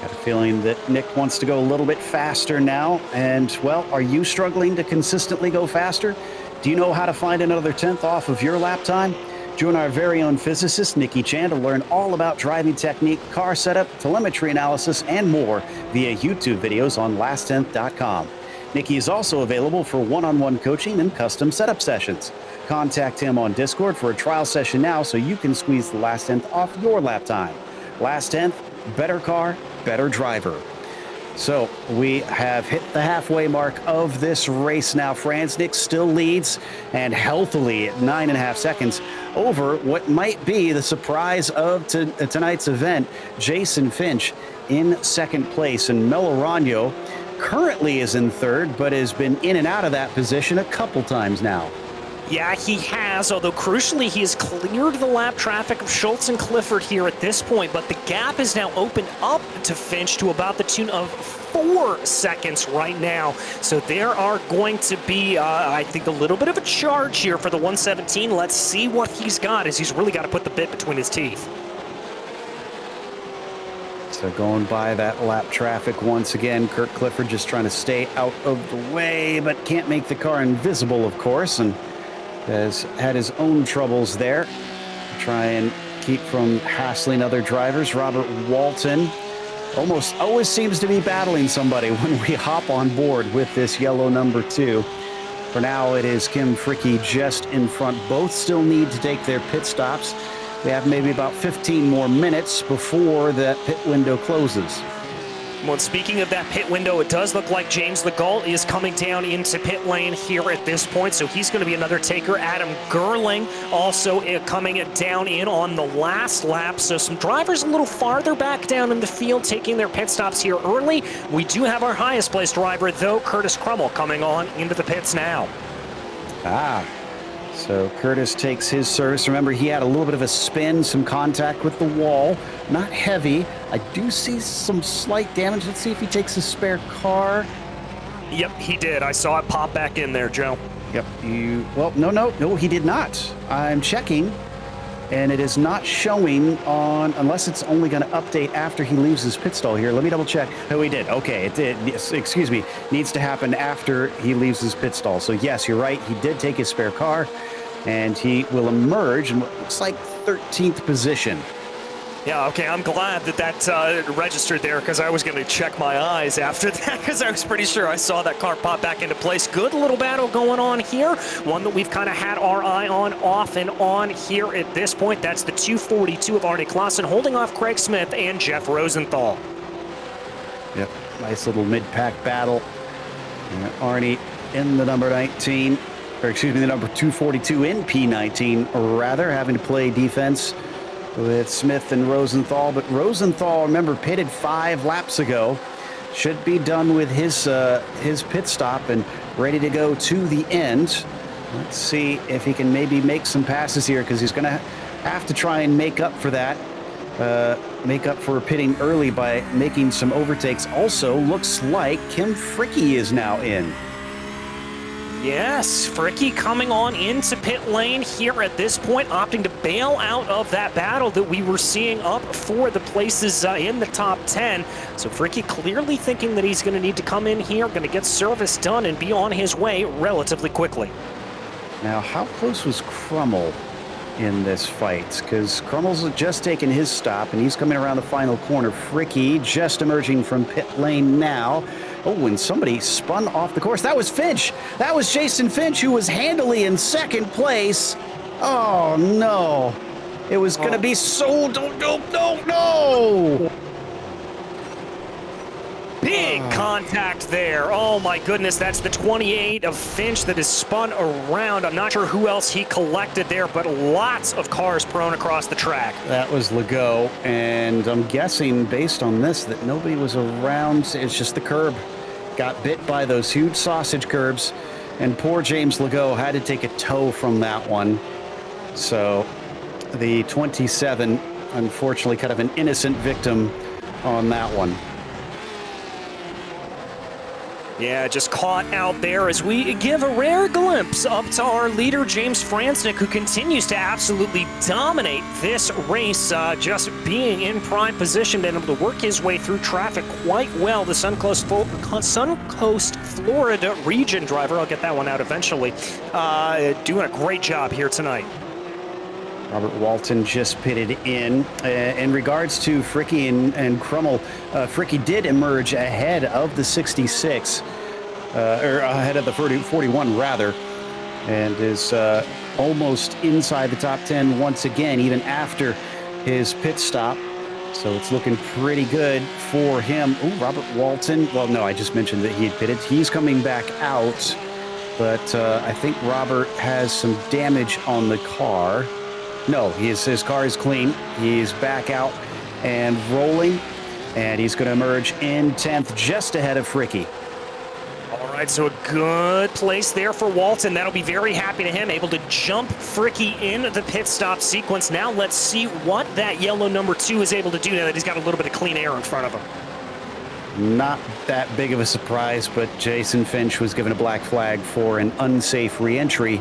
Got a feeling that Nick wants to go a little bit faster now, and, well, are you struggling to consistently go faster? Do you know how to find another 10th off of your lap time? Join our very own physicist, Nikki Chan, to learn all about driving technique, car setup, telemetry analysis, and more via YouTube videos on lasttenth.com. Nikki is also available for one-on-one coaching and custom setup sessions. Contact him on Discord for a trial session now so you can squeeze the last tenth off your lap time. Last tenth, better car, better driver. So we have hit the halfway mark of this race now. Franz Nick still leads and healthily at 9.5 seconds over what might be the surprise of tonight's event, Jason Finch in second place. And Melorano currently is in third, but has been in and out of that position a couple times now. Yeah, he has, although crucially he has cleared the lap traffic of Schultz and Clifford here at this point, but the gap is now opened up to Finch to about the tune of 4 seconds right now. So there are going to be, I think, a little bit of a charge here for the 117. Let's see what he's got, as he's really got to put the bit between his teeth. So going by that lap traffic once again, Kirk Clifford just trying to stay out of the way, but can't make the car invisible, of course, and has had his own troubles there. Try and keep from hassling other drivers. Robert Walton almost always seems to be battling somebody when we hop on board with this yellow number 2. For now, it is Kim Fricke just in front. Both still need to take their pit stops. They have maybe about 15 more minutes before that pit window closes. Well, speaking of that pit window, it does look like James Legault is coming down into pit lane here at this point, so he's going to be another taker. Adam Gerling also coming down in on the last lap, so some drivers a little farther back down in the field taking their pit stops here early. We do have our highest placed driver, though, Curtis Crummell, coming on into the pits now. So Curtis takes his service. Remember, he had a little bit of a spin, some contact with the wall. Not heavy. I do see some slight damage. Let's see if he takes a spare car. Yep, he did. I saw it pop back in there, Joe. Yep. Well, no, he did not. I'm checking, and it is not showing on, unless it's only going to update after he leaves his pit stall here. Let me double check. Oh, he did. Okay, it did. Yes, excuse me. Needs to happen after he leaves his pit stall. So yes, you're right. He did take his spare car, and he will emerge in what looks like 13th position. Yeah, okay, I'm glad that registered there, because I was going to check my eyes after that, because I was pretty sure I saw that car pop back into place. Good little battle going on here, one that we've kind of had our eye on off and on here at this point. That's the 242 of Arne Klaassen holding off Craig Smith and Jeff Rosenthal. Yep, nice little mid-pack battle. Arne in the number 19, or excuse me, the number 242 in P19, rather, having to play defense with Smith and Rosenthal. But Rosenthal, remember, pitted 5 laps ago. Should be done with his pit stop and ready to go to the end. Let's see if he can maybe make some passes here, because he's going to have to try and make up for that. Make up for pitting early by making some overtakes. Also, looks like Kim Fricke is now in. Yes, Fricke coming on into pit lane here at this point, opting to bail out of that battle that we were seeing up for the places in the top 10. So Fricke clearly thinking that he's going to need to come in here, going to get service done and be on his way relatively quickly. Now, how close was Crummell in this fight? Because Crummel's just taken his stop, and he's coming around the final corner. Fricke just emerging from pit lane now. Oh, and somebody spun off the course. That was Finch. That was Jason Finch, who was handily in second place. Oh, no. It was going to be so... No. Big Big contact there. Oh my goodness, that's the 28 of Finch that is spun around. I'm not sure who else he collected there, but lots of cars prone across the track. That was Legault, and I'm guessing based on this that nobody was around. It's just the curb. Got bit by those huge sausage curbs, and poor James Legault had to take a tow from that one. So the 27, unfortunately, kind of an innocent victim on that one. Yeah, just caught out there as we give a rare glimpse up to our leader, James Franznik, who continues to absolutely dominate this race, just being in prime position, being able to work his way through traffic quite well. The Suncoast, Florida region driver, I'll get that one out eventually, doing a great job here tonight. Robert Walton just pitted in. In regards to Fricky and Crummell, Fricky did emerge ahead of the 66, or ahead of the 41 rather, and is almost inside the top 10 once again, even after his pit stop. So it's looking pretty good for him. Ooh, Robert Walton. Well, no, I just mentioned that he had pitted. He's coming back out, but I think Robert has some damage on the car. No, his car is clean. He's back out and rolling, and he's going to emerge in 10th, just ahead of Fricky. All right, so a good place there for Walton. That'll be very happy to him, able to jump Fricky in the pit stop sequence. Now let's see what that yellow number 2 is able to do now that he's got a little bit of clean air in front of him. Not that big of a surprise, but Jason Finch was given a black flag for an unsafe re-entry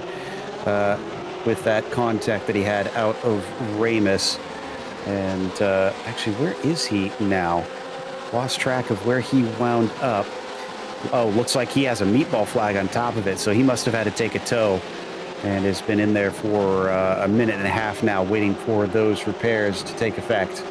with that contact that he had out of Ramus. And actually, where is he now? Lost track of where he wound up. Oh, looks like he has a meatball flag on top of it, so he must have had to take a tow and has been in there for a minute and a half now waiting for those repairs to take effect.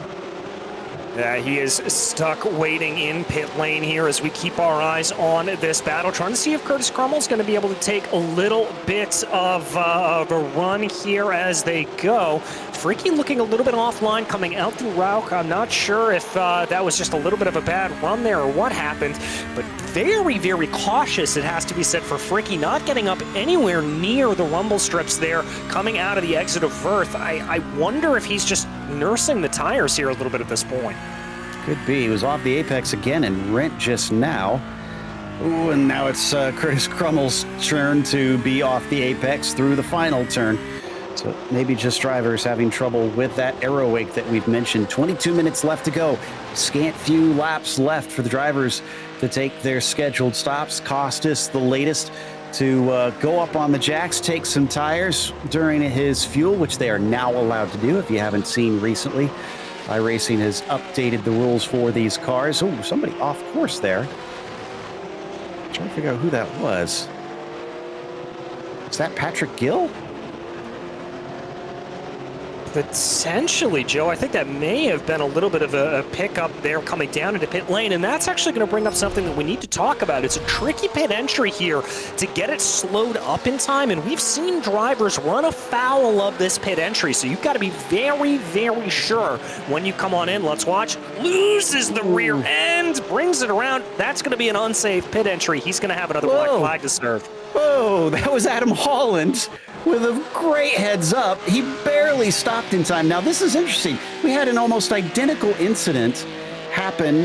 He is stuck waiting in pit lane here as we keep our eyes on this battle, trying to see if Curtis Crummell's going to be able to take a little bit of a run here as they go. Fricky looking a little bit offline coming out through Rauch. I'm not sure if that was just a little bit of a bad run there or what happened, but very, very cautious, it has to be said, for Fricky, not getting up anywhere near the rumble strips there coming out of the exit of Verth. I wonder if he's just nursing the tires here a little bit at this point. Could be. He was off the apex again and rent just now. Ooh, and now it's Curtis Crummell's turn to be off the apex through the final turn. So maybe just drivers having trouble with that aero wake that we've mentioned. 22 minutes left to go. Scant few laps left for the drivers to take their scheduled stops. Costas, the latest, to go up on the jacks, take some tires during his fuel, which they are now allowed to do if you haven't seen recently. iRacing has updated the rules for these cars. Oh, somebody off course there. I'm trying to figure out who that was. Is that Patrick Gill? Potentially, Joe. I think that may have been a little bit of a pickup there coming down into pit lane, and that's actually going to bring up something that we need to talk about. It's a tricky pit entry here to get it slowed up in time, and we've seen drivers run afoul of this pit entry, so you've got to be very, very sure when you come on in. Let's watch. Loses the rear end, brings it around. That's going to be an unsafe pit entry. He's going to have another black flag to serve. Whoa, that was Adam Holland with a great heads up. He barely stopped in time. Now, this is interesting. We had an almost identical incident happen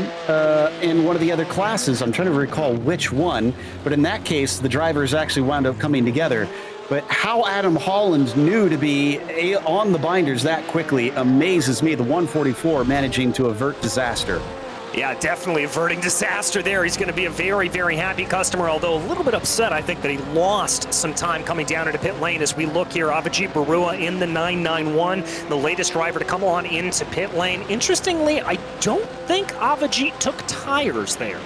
in one of the other classes. I'm trying to recall which one, but in that case, the drivers actually wound up coming together. But how Adam Holland knew to be on the binders that quickly amazes me. The 144 managing to avert disaster. Yeah, definitely averting disaster there. He's going to be a very, very happy customer, although a little bit upset, I think, that he lost some time coming down into pit lane. As we look here, Avijit Barua in the 991, the latest driver to come on into pit lane. Interestingly, I don't think Avijit took tires there.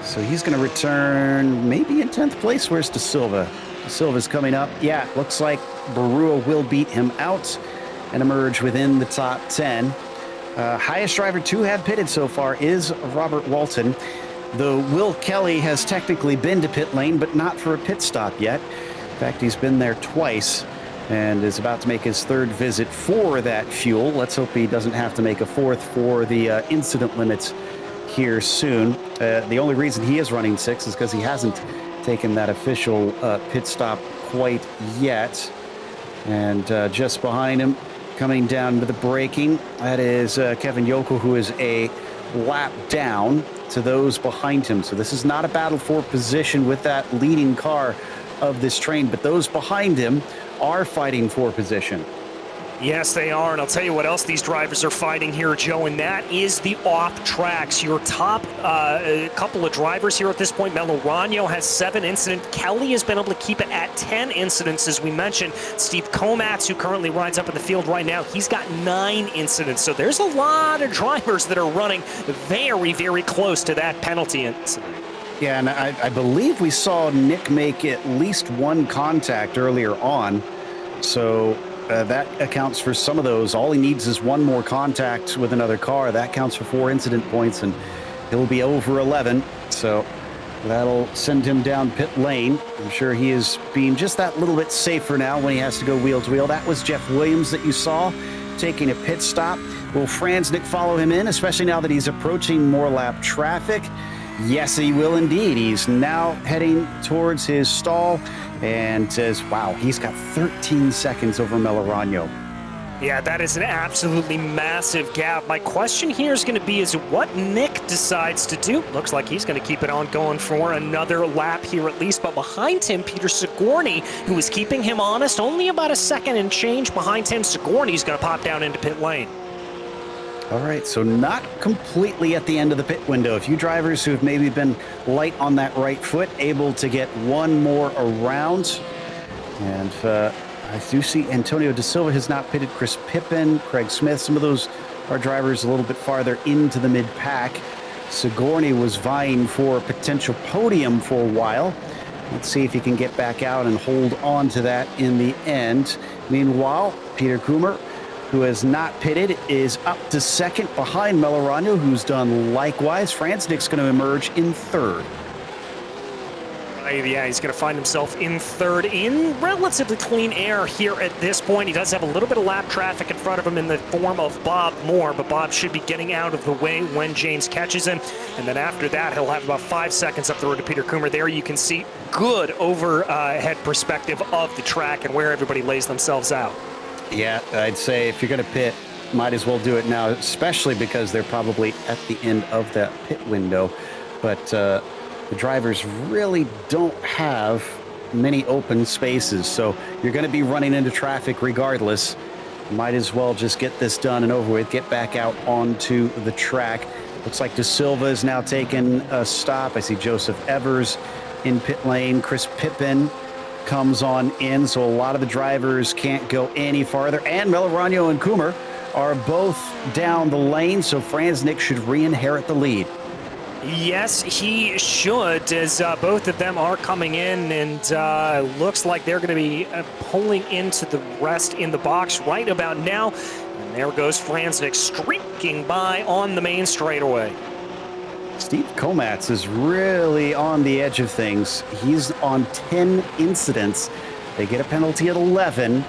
So he's going to return maybe in 10th place. Where's De Silva? De Silva's coming up. Yeah, looks like Barua will beat him out and emerge within the top 10. Highest driver to have pitted so far is Robert Walton. The Will Kelly has technically been to pit lane, but not for a pit stop yet. In fact, he's been there twice and is about to make his third visit for that fuel. Let's hope he doesn't have to make a fourth for the incident limits here soon. The only reason he is running 6 is because he hasn't taken that official pit stop quite yet. And just behind him, coming down to the braking, that is Kevin Yokel, who is a lap down to those behind him. So this is not a battle for position with that leading car of this train, but those behind him are fighting for position. Yes, they are, and I'll tell you what else these drivers are fighting here, Joe, and that is the off tracks. Your top couple of drivers here at this point, Melorano has 7 incidents. Kelly has been able to keep it at 10 incidents, as we mentioned. Steve Komatz, who currently rides up in the field right now, he's got 9 incidents. So there's a lot of drivers that are running very, very close to that penalty incident. Yeah, and I believe we saw Nick make at least 1 contact earlier on. So that accounts for some of those. All he needs is 1 more contact with another car. That counts for 4 incident points, and he'll be over 11. So that'll send him down pit lane. I'm sure he is being just that little bit safer now when he has to go wheel to wheel. That was Jeff Williams that you saw taking a pit stop. Will Franznik follow him in, especially now that he's approaching more lap traffic? Yes, he will indeed. He's now heading towards his stall and says, wow, he's got 13 seconds over Melorano. Yeah, that is an absolutely massive gap. My question here is going to be is what Nick decides to do. Looks like he's going to keep it on going for another lap here at least, but behind him, Peter Sigourney, who is keeping him honest, only about a second and change behind him. Sigourney's going to pop down into pit lane. All right, so not completely at the end of the pit window. A few drivers who have maybe been light on that right foot, able to get 1 more around. And I do see Antonio Da Silva has not pitted. Chris Pippin, Craig Smith, some of those are drivers a little bit farther into the mid-pack. Sigourney was vying for a potential podium for a while. Let's see if he can get back out and hold on to that in the end. Meanwhile, Peter Kummer, who has not pitted, is up to second behind Melorano, who's done likewise. Franznik's going to emerge in 3rd. Yeah, he's going to find himself in 3rd in relatively clean air here at this point. He does have a little bit of lap traffic in front of him in the form of Bob Moore, but Bob should be getting out of the way when James catches him. And then after that, he'll have about 5 seconds up the road to Peter Kummer. There you can see good overhead perspective of the track and where everybody lays themselves out. Yeah, I'd say if you're going to pit, might as well do it now, especially because they're probably at the end of that pit window. But the drivers really don't have many open spaces, so you're going to be running into traffic regardless. Might as well just get this done and over with, get back out onto the track. Looks like Da Silva is now taking a stop. I see Joseph Evers in pit lane. Chris Pippin comes on in, so a lot of the drivers can't go any farther. And Melorano and Kummer are both down the lane, so Franznik should re-inherit the lead. Yes, he should, as both of them are coming in, and looks like they're going to be pulling into the rest in the box right about now. And there goes Franznik streaking by on the main straightaway. Steve Komatz is really on the edge of things. He's on 10 incidents. They get a penalty at 11.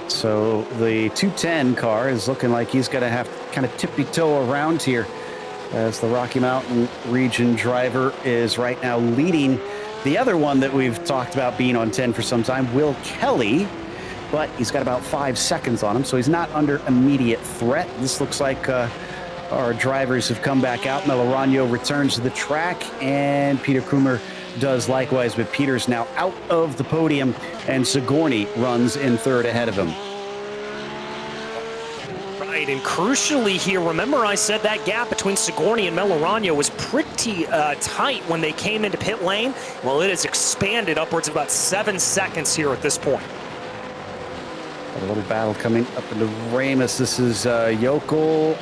So the 210 car is looking like he's going to have to kind of tippy-toe around here as the Rocky Mountain region driver is right now leading the other one that we've talked about being on 10 for some time, Will Kelly, but he's got about 5 seconds on him, so he's not under immediate threat. This looks like our drivers have come back out. Melorano returns to the track, and Peter Kummer does likewise, but Peter's now out of the podium, and Sigourney runs in 3rd ahead of him. Right, and crucially here, remember I said that gap between Sigourney and Melorano was pretty tight when they came into pit lane. Well, it has expanded upwards of about 7 seconds here at this point. A little battle coming up into Ramus. This is Yokel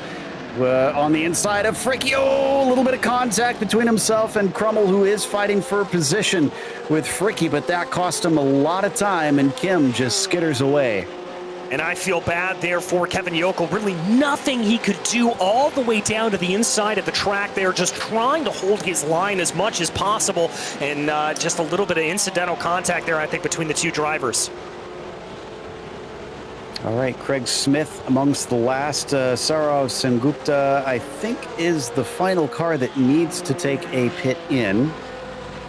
on the inside of Fricchio. A little bit of contact between himself and Crummell, who is fighting for position with Frickie, but that cost him a lot of time, and Kim just skitters away. And I feel bad there for Kevin Yokel. Really nothing he could do all the way down to the inside of the track there, just trying to hold his line as much as possible, and just a little bit of incidental contact there, I think, between the two drivers. All right, Craig Smith amongst the last. Saurav Sengupta, I think, is the final car that needs to take a pit in.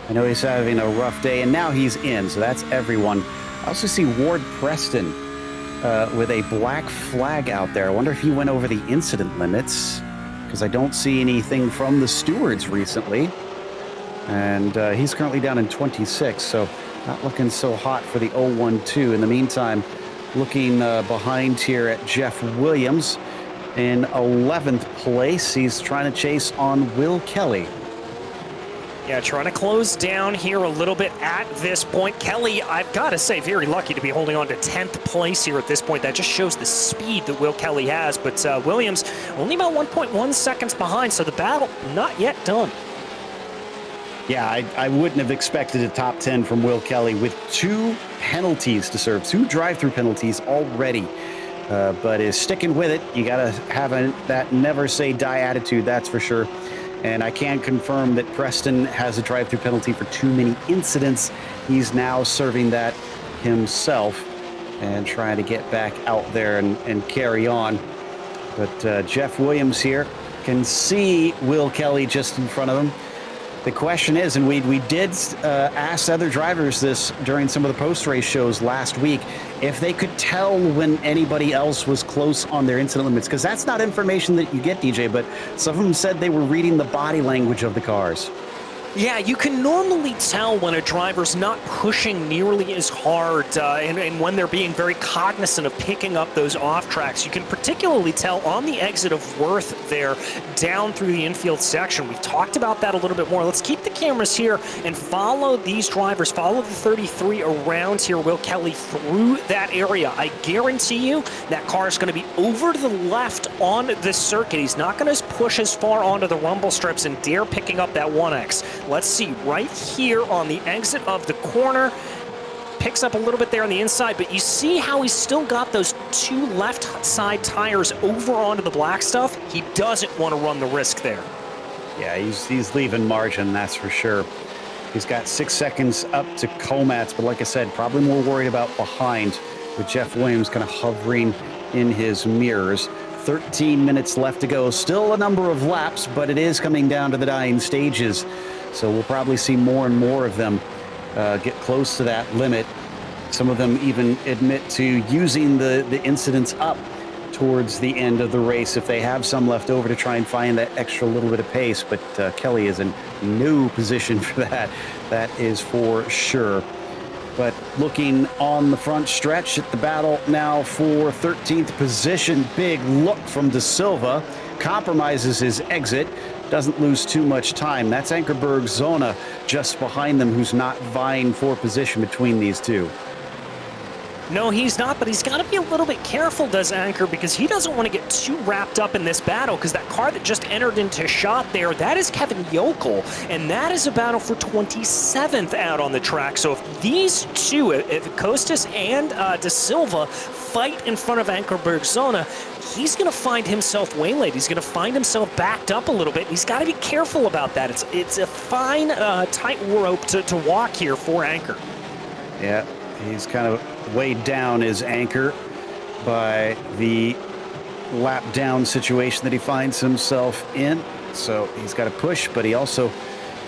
I know he's having a rough day, and now he's in, so that's everyone. I also see Ward Preston with a black flag out there. I wonder if he went over the incident limits, because I don't see anything from the stewards recently. And he's currently down in 26, so not looking so hot for the 012. In the meantime, looking behind here at Jeff Williams in 11th place. He's trying to chase on Will Kelly. Yeah, trying to close down here a little bit at this point. Kelly, I've got to say, very lucky to be holding on to 10th place here at this point. That just shows the speed that Will Kelly has. But Williams only about 1.1 seconds behind, so the battle not yet done. Yeah, I wouldn't have expected a top 10 from Will Kelly with 2 penalties to serve, 2 drive-through penalties already. But is sticking with it. You got to have that never say die attitude, that's for sure. And I can confirm that Preston has a drive-through penalty for too many incidents. He's now serving that himself and trying to get back out there and carry on. But Jeff Williams here can see Will Kelly just in front of him. The question is, and we did ask other drivers this during some of the post-race shows last week, if they could tell when anybody else was close on their incident limits, because that's not information that you get, DJ, but some of them said they were reading the body language of the cars. Yeah, you can normally tell when a driver's not pushing nearly as hard and when they're being very cognizant of picking up those off tracks. You can particularly tell on the exit of Worth there down through the infield section. We've talked about that a little bit more. Let's keep the cameras here and follow these drivers, follow the 33 around here, Will Kelly, through that area. I guarantee you that car is going to be over to the left on the circuit. He's not going to push as far onto the rumble strips and dare picking up that 1X. Let's see, right here on the exit of the corner, picks up a little bit there on the inside, but you see how he's still got those 2 left side tires over onto the black stuff? He doesn't want to run the risk there. Yeah, he's leaving margin, that's for sure. He's got 6 seconds up to Comats, but like I said, probably more worried about behind, with Jeff Williams kind of hovering in his mirrors. 13 minutes left to go. Still a number of laps, but it is coming down to the dying stages. So we'll probably see more and more of them get close to that limit. Some of them even admit to using the incidents up towards the end of the race if they have some left over to try and find that extra little bit of pace. But Kelly is in no position for that. That is for sure. But looking on the front stretch at the battle now for 13th position, big look from De Silva. Compromises his exit. Doesn't lose too much time. That's Ankerberg Zona just behind them, who's not vying for position between these two. No, he's not, but he's got to be a little bit careful, does Anker, because he doesn't want to get too wrapped up in this battle, because that car that just entered into shot there, that is Kevin Yokel, and that is a battle for 27th out on the track. So if these two, if Costas and De Silva fight in front of Ankerberg Zona, he's going to find himself waylaid. He's going to find himself backed up a little bit. He's got to be careful about that. It's a fine, tight rope to walk here for Anker. Yeah, he's kind of weighed down his Anker by the lap down situation that he finds himself in. So he's got to push, but he also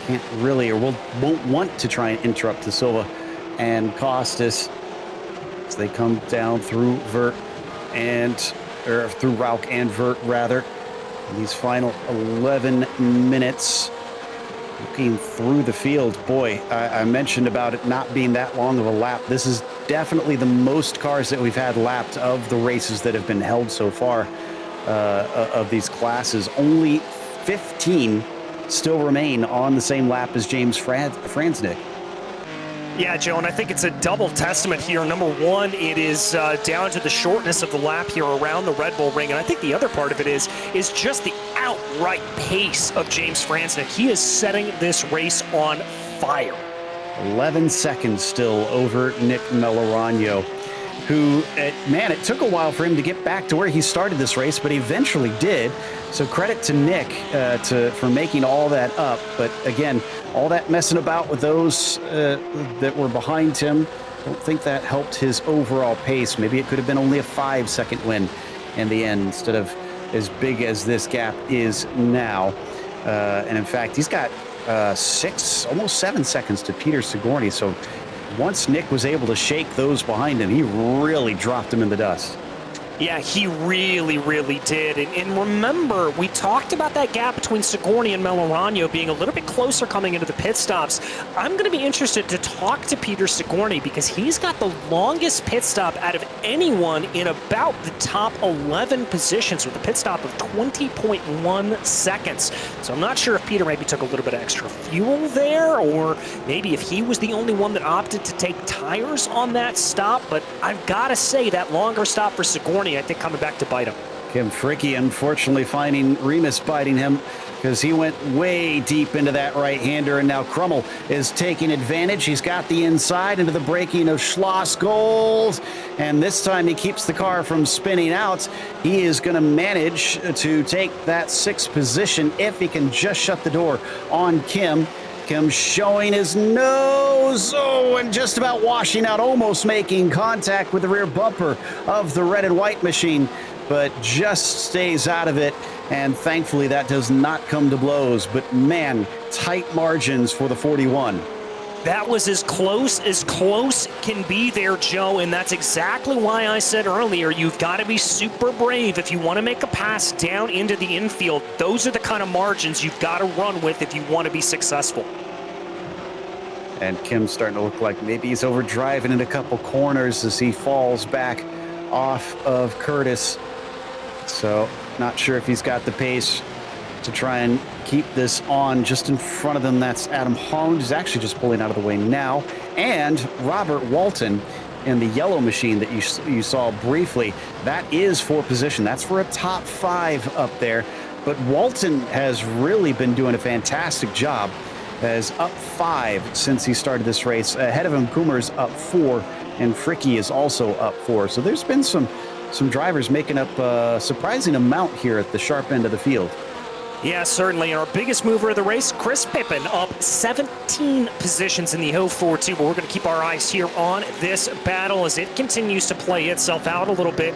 can't really or won't want to try and interrupt De Silva and Costas as they come down through Vert or through Rauch and Vert rather. In these final 11 minutes, looking through the field, boy, I mentioned about it not being that long of a lap. This is definitely the most cars that we've had lapped of the races that have been held so far of these classes. Only 15 still remain on the same lap as James Franznik. Yeah, Joe, and I think it's a double testament here. Number one, it is down to the shortness of the lap here around the Red Bull Ring, and I think the other part of it is just the outright pace of James Franznik. He is setting this race on fire. 11 seconds still over Nick Melorano, who, man, it took a while for him to get back to where he started this race, but he eventually did. So credit to Nick for making all that up. But again, all that messing about with those that were behind him Don't think that helped his overall pace. Maybe it could have been only a 5-second win in the end instead of as big as this gap is now. And in fact, he's got 6, almost 7 seconds to Peter Sigourney. So once Nick was able to shake those behind him, he really dropped him in the dust. Yeah, he really, really did. And remember, we talked about that gap between Sigourney and Melorano being a little bit closer coming into the pit stops. I'm going to be interested to talk to Peter Sigourney because he's got the longest pit stop out of anyone in about the top 11 positions with a pit stop of 20.1 seconds. So I'm not sure if Peter maybe took a little bit of extra fuel there, or maybe if he was the only one that opted to take tires on that stop. But I've got to say that longer stop for Sigourney, I think, coming back to bite him. Kim Fricke unfortunately finding Remus biting him because he went way deep into that right-hander, and now Krummel is taking advantage. He's got the inside into the braking of Schlossgold, and this time he keeps the car from spinning out. He is going to manage to take that 6th position if he can just shut the door on Kim. Kim showing his nose, and just about washing out, almost making contact with the rear bumper of the red and white machine, but just stays out of it. And thankfully that does not come to blows, but man, tight margins for the 41. That was as close can be there, Joe, and that's exactly why I said earlier, you've got to be super brave if you want to make a pass down into the infield. Those are the kind of margins you've got to run with if you want to be successful. And Kim's starting to look like maybe he's overdriving in a couple corners as he falls back off of Curtis. So not sure if he's got the pace to try and keep this on. Just in front of them, that's Adam Holland, who's actually just pulling out of the way now, and Robert Walton in the yellow machine that you saw briefly. That is for position. That's for a top 5 up there. But Walton has really been doing a fantastic job, as up 5 since he started this race. Ahead of him, Coomer's up 4, and Fricke is also up 4. So there's been some drivers making up a surprising amount here at the sharp end of the field. Yeah, certainly. And our biggest mover of the race, Chris Pippen, up 17 positions in the 042. But we're going to keep our eyes here on this battle as it continues to play itself out a little bit.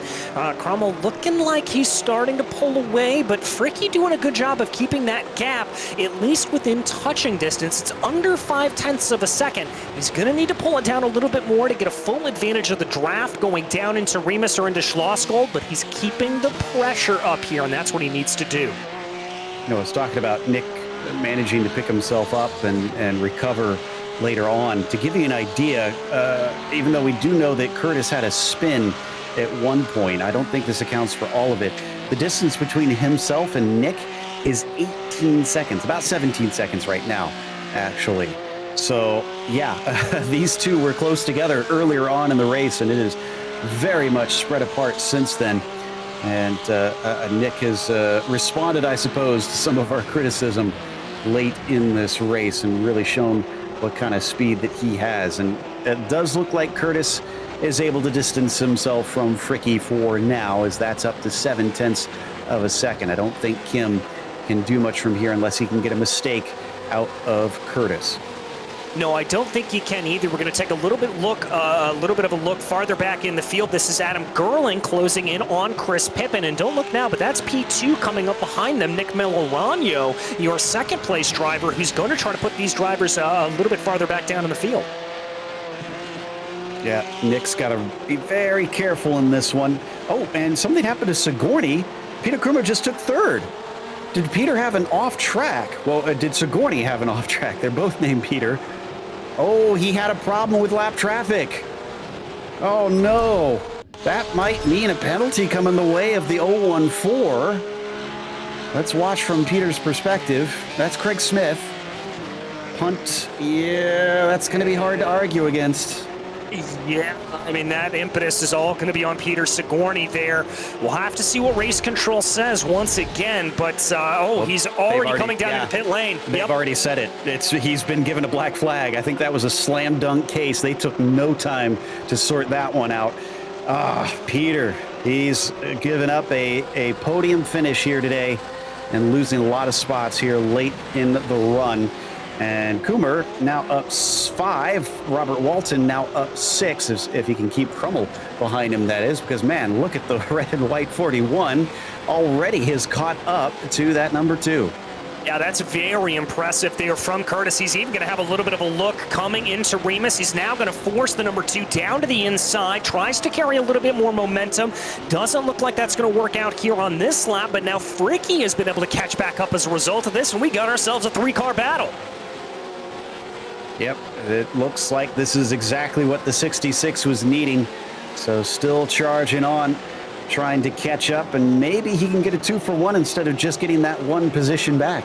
Krummel looking like he's starting to pull away, but Fricke doing a good job of keeping that gap at least within touching distance. It's under 0.5 of a second. He's going to need to pull it down a little bit more to get a full advantage of the draft going down into Remus or into Schlossgold, but he's keeping the pressure up here, and that's what he needs to do. You know, I was talking about Nick managing to pick himself up and recover later on. To give you an idea, even though we do know that Curtis had a spin at one point, I don't think this accounts for all of it. The distance between himself and Nick is 18 seconds, about 17 seconds right now, actually. So, yeah, these two were close together earlier on in the race, and it is very much spread apart since then. And Nick has responded, I suppose, to some of our criticism late in this race and really shown what kind of speed that he has. And it does look like Curtis is able to distance himself from Fricke for now, as that's up to 0.7 of a second. I don't think Kim can do much from here unless he can get a mistake out of Curtis. No, I don't think he can either. We're going to take a little bit of a look farther back in the field. This is Adam Gerling closing in on Chris Pippen. And don't look now, but that's P2 coming up behind them. Nick Melorano, your second-place driver, who's going to try to put these drivers a little bit farther back down in the field. Yeah, Nick's got to be very careful in this one. Oh, and something happened to Sigourney. Peter Krummer just took 3rd. Did Peter have an off-track? Well, did Sigourney have an off-track? They're both named Peter. Oh, he had a problem with lap traffic. Oh, no. That might mean a penalty coming the way of the 014. Let's watch from Peter's perspective. That's Craig Smith. Punt. Yeah, that's going to be hard to argue against. Yeah, I mean, that impetus is all going to be on Peter Sigourney there. We'll have to see what race control says once again, but, he's already coming down into the pit lane. They've already said it. He's been given a black flag. I think that was a slam dunk case. They took no time to sort that one out. Peter, he's given up a podium finish here today and losing a lot of spots here late in the run. And Coomer now up 5. Robert Walton now up 6, if he can keep Crummell behind him, that is. Because, man, look at the red and white 41. Already has caught up to that number 2. Yeah, that's very impressive there from Curtis. He's even going to have a little bit of a look coming into Remus. He's now going to force the number 2 down to the inside, tries to carry a little bit more momentum. Doesn't look like that's going to work out here on this lap, but now Fricky has been able to catch back up as a result of this, and we got ourselves a 3-car battle. Yep, it looks like this is exactly what the 66 was needing. So still charging on, trying to catch up, and maybe he can get a 2-for-1 instead of just getting that 1 position back.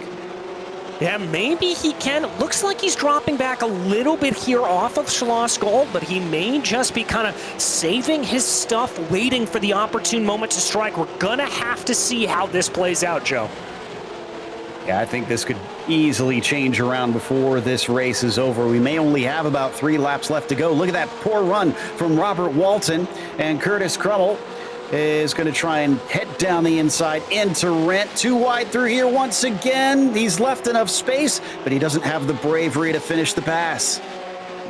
Yeah, maybe he can. Looks like he's dropping back a little bit here off of Schloss Gold, but he may just be kind of saving his stuff, waiting for the opportune moment to strike. We're going to have to see how this plays out, Joe. Yeah, I think this could easily change around before this race is over. We may only have about 3 laps left to go. Look at that poor run from Robert Walton, and Curtis Crummell is going to try and head down the inside into Rent. Too wide through here once again. He's left enough space, but he doesn't have the bravery to finish the pass.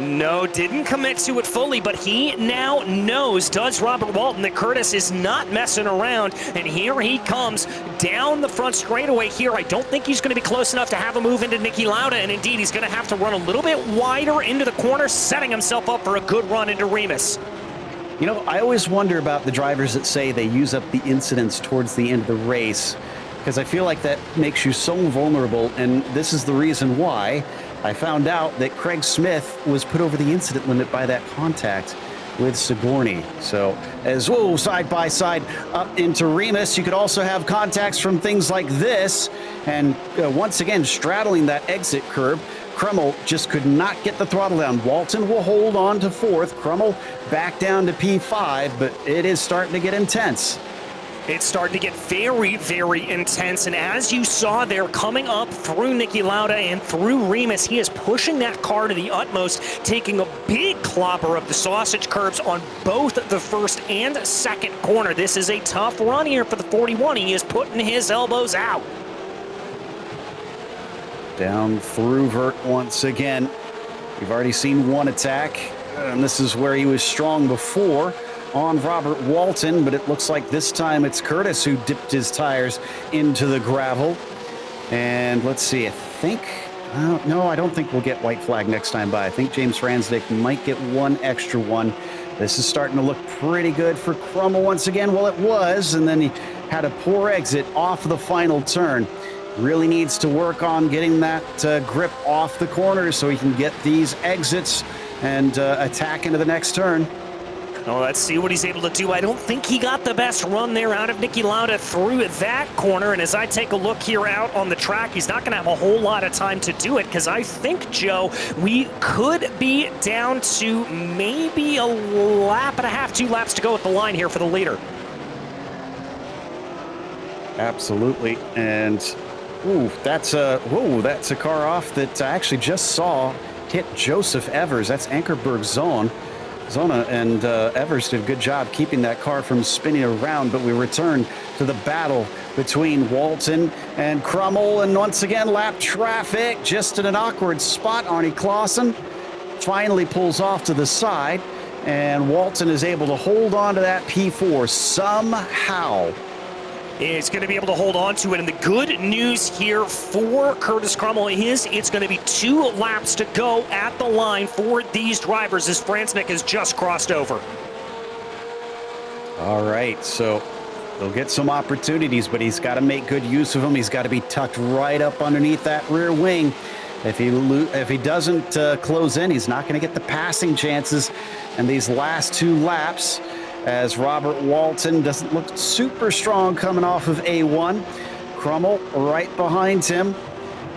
No, didn't commit to it fully, but he now knows, does Robert Walton, that Curtis is not messing around, and here he comes down the front straightaway here. I don't think he's going to be close enough to have a move into Niki Lauda, and indeed he's going to have to run a little bit wider into the corner, setting himself up for a good run into Remus. You know, I always wonder about the drivers that say they use up the incidents towards the end of the race, because I feel like that makes you so vulnerable, and this is the reason why. I found out that Craig Smith was put over the incident limit by that contact with Sigourney. So as, whoa, side by side up into Remus, you could also have contacts from things like this. And once again, straddling that exit curb, Crummell just could not get the throttle down. Walton will hold on to 4th. Crummell back down to P5, but it is starting to get intense. It's starting to get very, very intense, and as you saw there, coming up through Niki Lauda and through Remus, he is pushing that car to the utmost, taking a big clobber of the sausage curbs on both the first and second corner. This is a tough run here for the 41. He is putting his elbows out. Down through Vert once again. We've already seen 1 attack, and this is where he was strong before on Robert Walton, but it looks like this time it's Curtis who dipped his tires into the gravel. And let's see, I think, no, I don't think we'll get white flag next time by. I think James Franznick might get 1 extra one. This is starting to look pretty good for Crummell once again. Well, it was, and then he had a poor exit off the final turn. Really needs to work on getting that grip off the corners so he can get these exits and attack into the next turn. Well, let's see what he's able to do. I don't think he got the best run there out of Niki Lauda through that corner. And as I take a look here out on the track, he's not going to have a whole lot of time to do it, because I think, Joe, we could be down to maybe a lap and a half, 2 laps to go at the line here for the leader. Absolutely. And that's a car off that I actually just saw hit Joseph Evers. That's Ankerberg's Zona, and Evers did a good job keeping that car from spinning around, but we return to the battle between Walton and Crummell, and once again, lap traffic, just in an awkward spot. Arnie Clausen finally pulls off to the side, and Walton is able to hold on to that P4 somehow. Is going to be able to hold on to it. And the good news here for Curtis Crummell is it's going to be 2 laps to go at the line for these drivers as Franznick has just crossed over. All right, so he'll get some opportunities, but he's got to make good use of them. He's got to be tucked right up underneath that rear wing. If he doesn't close in, he's not going to get the passing chances. And these last 2 laps, as Robert Walton doesn't look super strong coming off of A1. Crummell right behind him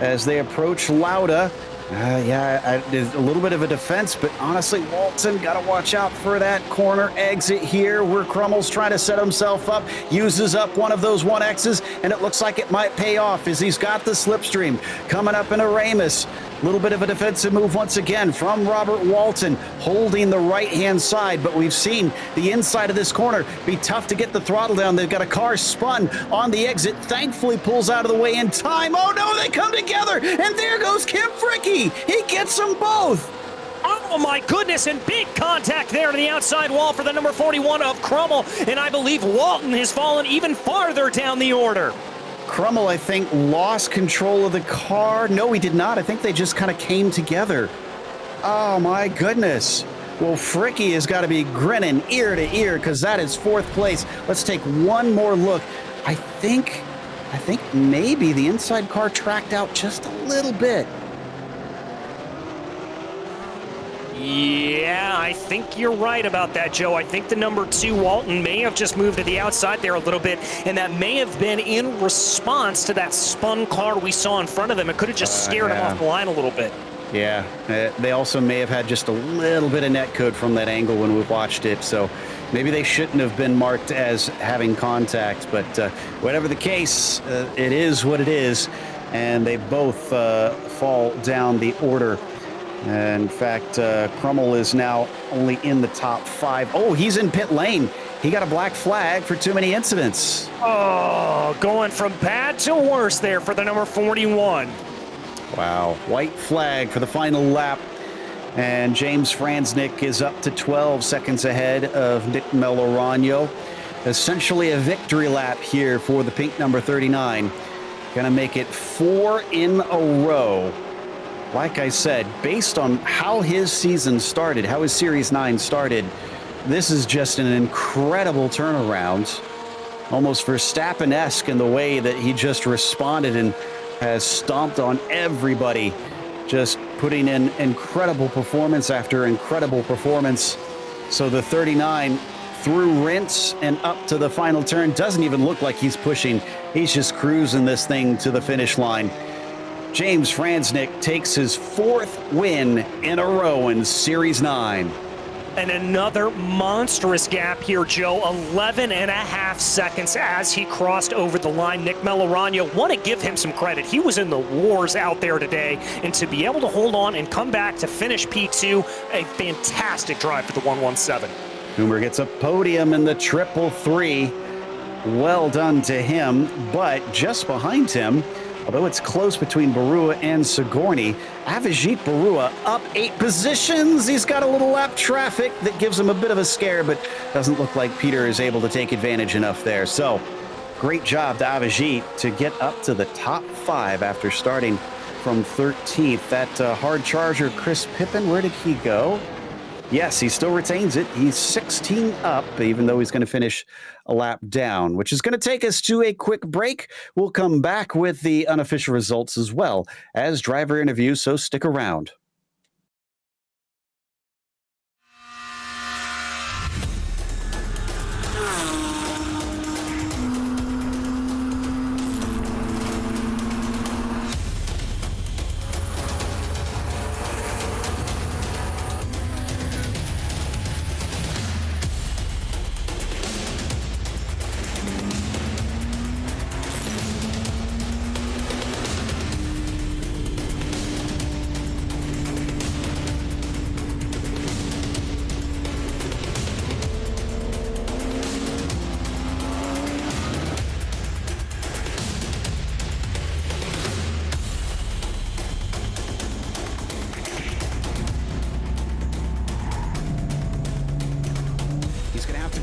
as they approach Lauda. There's a little bit of a defense, but honestly, Walton got to watch out for that corner exit here where Crummel's trying to set himself up, uses up one of those 1Xs, and it looks like it might pay off as he's got the slipstream coming up into Ramus. A little bit of a defensive move once again from Robert Walton, holding the right-hand side, but we've seen the inside of this corner be tough to get the throttle down. They've got a car spun on the exit, thankfully pulls out of the way in time. Oh no, they come together, and there goes Kim Fricke. He gets them both. Oh my goodness, and big contact there to the outside wall for the number 41 of Crummel, and I believe Walton has fallen even farther down the order. Crummel, I think, lost control of the car. No, he did not. I think they just kind of came together. Oh, my goodness. Well, Fricke has got to be grinning ear to ear because that is fourth place. Let's take one more look. I think maybe the inside car tracked out just a little bit. Yeah, I think you're right about that, Joe. I think the number 2, Walton, may have just moved to the outside there a little bit, and that may have been in response to that spun car we saw in front of him. It could have just scared him off the line a little bit. Yeah, they also may have had just a little bit of netcode from that angle when we watched it, so maybe they shouldn't have been marked as having contact, but whatever the case, it is what it is, and they both fall down the order. In fact, Crummel is now only in the top 5. Oh, he's in pit lane. He got a black flag for too many incidents. Oh, going from bad to worse there for the number 41. Wow. White flag for the final lap. And James Franznick is up to 12 seconds ahead of Nick Melorano. Essentially a victory lap here for the pink number 39. Going to make it 4 in a row. Like I said, based on how his season started, how his Series 9 started, this is just an incredible turnaround. Almost Verstappen-esque in the way that he just responded and has stomped on everybody, just putting in incredible performance after incredible performance. So the 39 through rinse and up to the final turn doesn't even look like he's pushing. He's just cruising this thing to the finish line. James Franznick takes his 4th win in a row in Series 9. And another monstrous gap here, Joe. 11.5 seconds as he crossed over the line. Nick Melorano, want to give him some credit. He was in the wars out there today, and to be able to hold on and come back to finish P2, a fantastic drive for the 117. Coomer gets a podium in the 333. Well done to him, but just behind him, although it's close between Barua and Sigourney, Avijit Barua up 8 positions. He's got a little lap traffic that gives him a bit of a scare, but doesn't look like Peter is able to take advantage enough there. So, great job to Avijit to get up to the top 5 after starting from 13th. That hard charger, Chris Pippen, where did he go? Yes, he still retains it. He's 16 up, even though he's going to finish a lap down, which is going to take us to a quick break. We'll come back with the unofficial results as well as driver interviews, so stick around.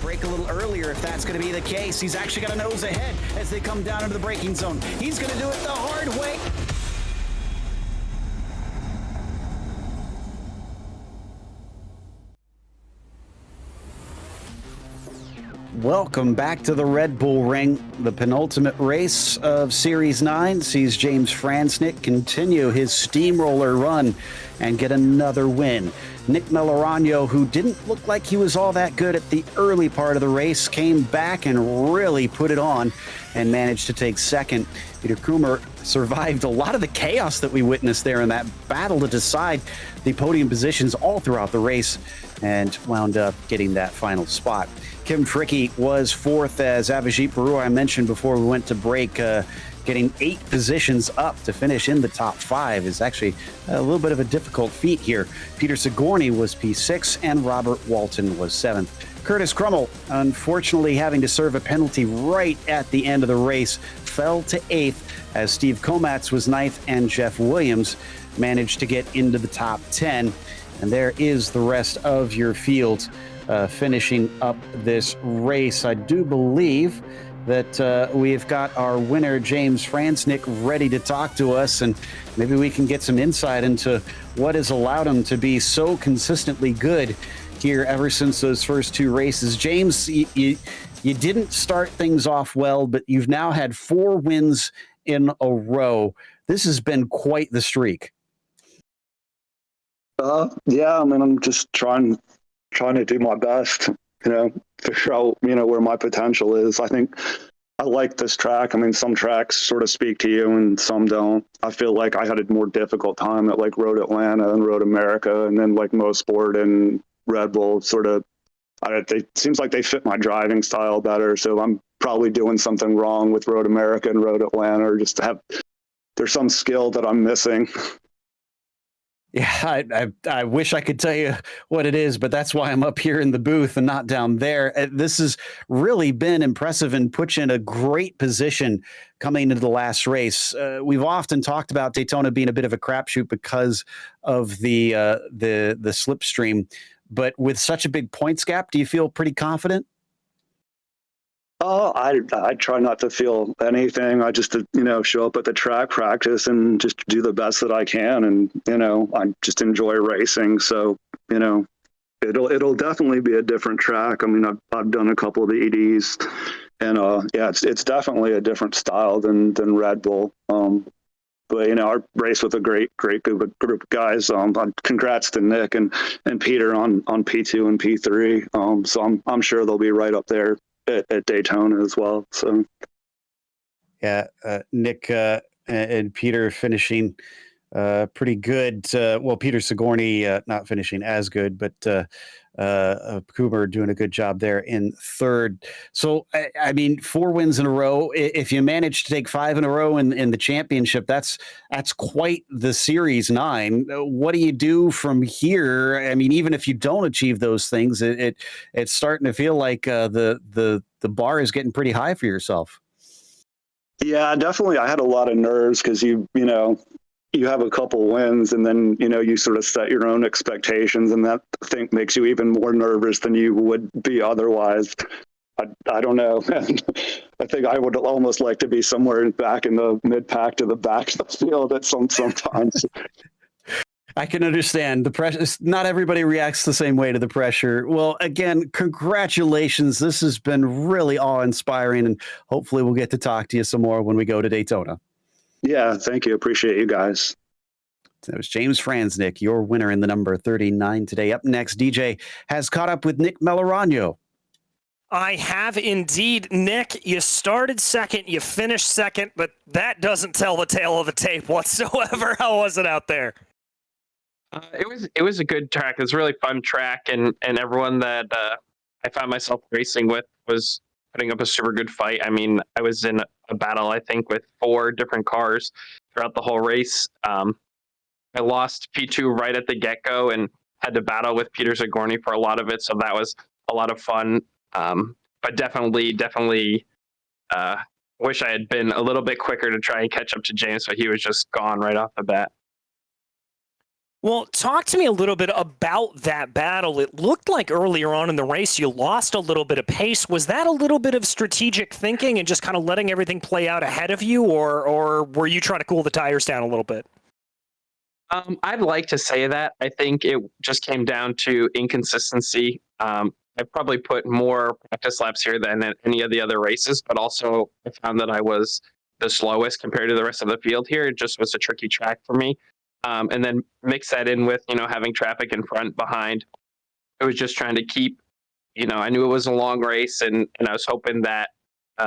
Brake a little earlier if that's going to be the case. He's actually got a nose ahead as they come down into the braking zone. He's going to do it the hard way. Welcome back to the Red Bull Ring. The penultimate race of Series 9 sees James Franznick continue his steamroller run and get another win. Nick Melorano, who didn't look like he was all that good at the early part of the race, came back and really put it on and managed to take second. Peter Coomer survived a lot of the chaos that we witnessed there in that battle to decide the podium positions all throughout the race and wound up getting that final spot. Kim Trickey was fourth as Avijit Baru, I mentioned before we went to break, getting 8 positions up to finish in the top 5 is actually a little bit of a difficult feat here. Peter Sigourney was P6 and Robert Walton was 7th. Curtis Crummell, unfortunately having to serve a penalty right at the end of the race, fell to 8th as Steve Komatz was 9th and Jeff Williams managed to get into the top 10. And there is the rest of your field finishing up this race. I do believe that we've got our winner, James Franznick, ready to talk to us, and maybe we can get some insight into what has allowed him to be so consistently good here ever since those first 2 races. James, you didn't start things off well, but you've now had 4 wins in a row. This has been quite the streak. Yeah, I mean, I'm just trying to do my best, figure out, where my potential is. I think I like this track. I mean, some tracks sort of speak to you and some don't. I feel like I had a more difficult time at like Road Atlanta and Road America, and then like Mosport and Red Bull it seems like they fit my driving style better. So I'm probably doing something wrong with Road America and Road Atlanta, or just there's some skill that I'm missing. Yeah, I wish I could tell you what it is, but that's why I'm up here in the booth and not down there. This has really been impressive and put you in a great position coming into the last race. We've often talked about Daytona being a bit of a crapshoot because of the slipstream, but with such a big points gap, do you feel pretty confident? Oh, I try not to feel anything. I just, show up at the track, practice, and just do the best that I can. And, I just enjoy racing. So, it'll definitely be a different track. I mean, I've done a couple of the EDs, and yeah, it's definitely a different style than Red Bull. But I race with a great group of guys. Congrats to Nick and Peter on P2 and P3. So I'm sure they'll be right up there at Daytona as well. So yeah, Nick and Peter finishing pretty good. Well, Peter Sigourney not finishing as good, but Cooper doing a good job there in 3rd. So I mean, 4 wins in a row. If you manage to take 5 in a row in the championship, that's quite the Series 9. What do you do from here? I mean, even if you don't achieve those things, it's starting to feel like the bar is getting pretty high for yourself. yeah, definitely. I had a lot of nerves because you have a couple wins, and then you sort of set your own expectations, and that I think makes you even more nervous than you would be otherwise. I don't know. I think I would almost like to be somewhere back in the mid-pack to the back of the field at sometimes. I can understand the pressure. Not everybody reacts the same way to the pressure. Well, again, congratulations. This has been really awe-inspiring, and hopefully we'll get to talk to you some more when we go to Daytona. Yeah, thank you. Appreciate you guys. That was James Franznick, your winner in the number 39 today. Up next, DJ has caught up with Nick Melorano. I have indeed. Nick, you started second, you finished second, but that doesn't tell the tale of the tape whatsoever. How was it out there? It was a good track. It was a really fun track, and everyone that I found myself racing with was putting up a super good fight. I mean, I was in a battle, I think, with 4 different cars throughout the whole race. I lost P2 right at the get-go and had to battle with Peter Sigourney for a lot of it, so that was a lot of fun. But definitely wish I had been a little bit quicker to try and catch up to James, so he was just gone right off the bat. Well, talk to me a little bit about that battle. It looked like earlier on in the race you lost a little bit of pace. Was that a little bit of strategic thinking and just kind of letting everything play out ahead of you, or were you trying to cool the tires down a little bit? I'd like to say that. I think it just came down to inconsistency. I probably put more practice laps here than at any of the other races, but also I found that I was the slowest compared to the rest of the field here. It just was a tricky track for me. And then mix that in with, having traffic in front, behind. It was just trying to keep, I knew it was a long race, and I was hoping that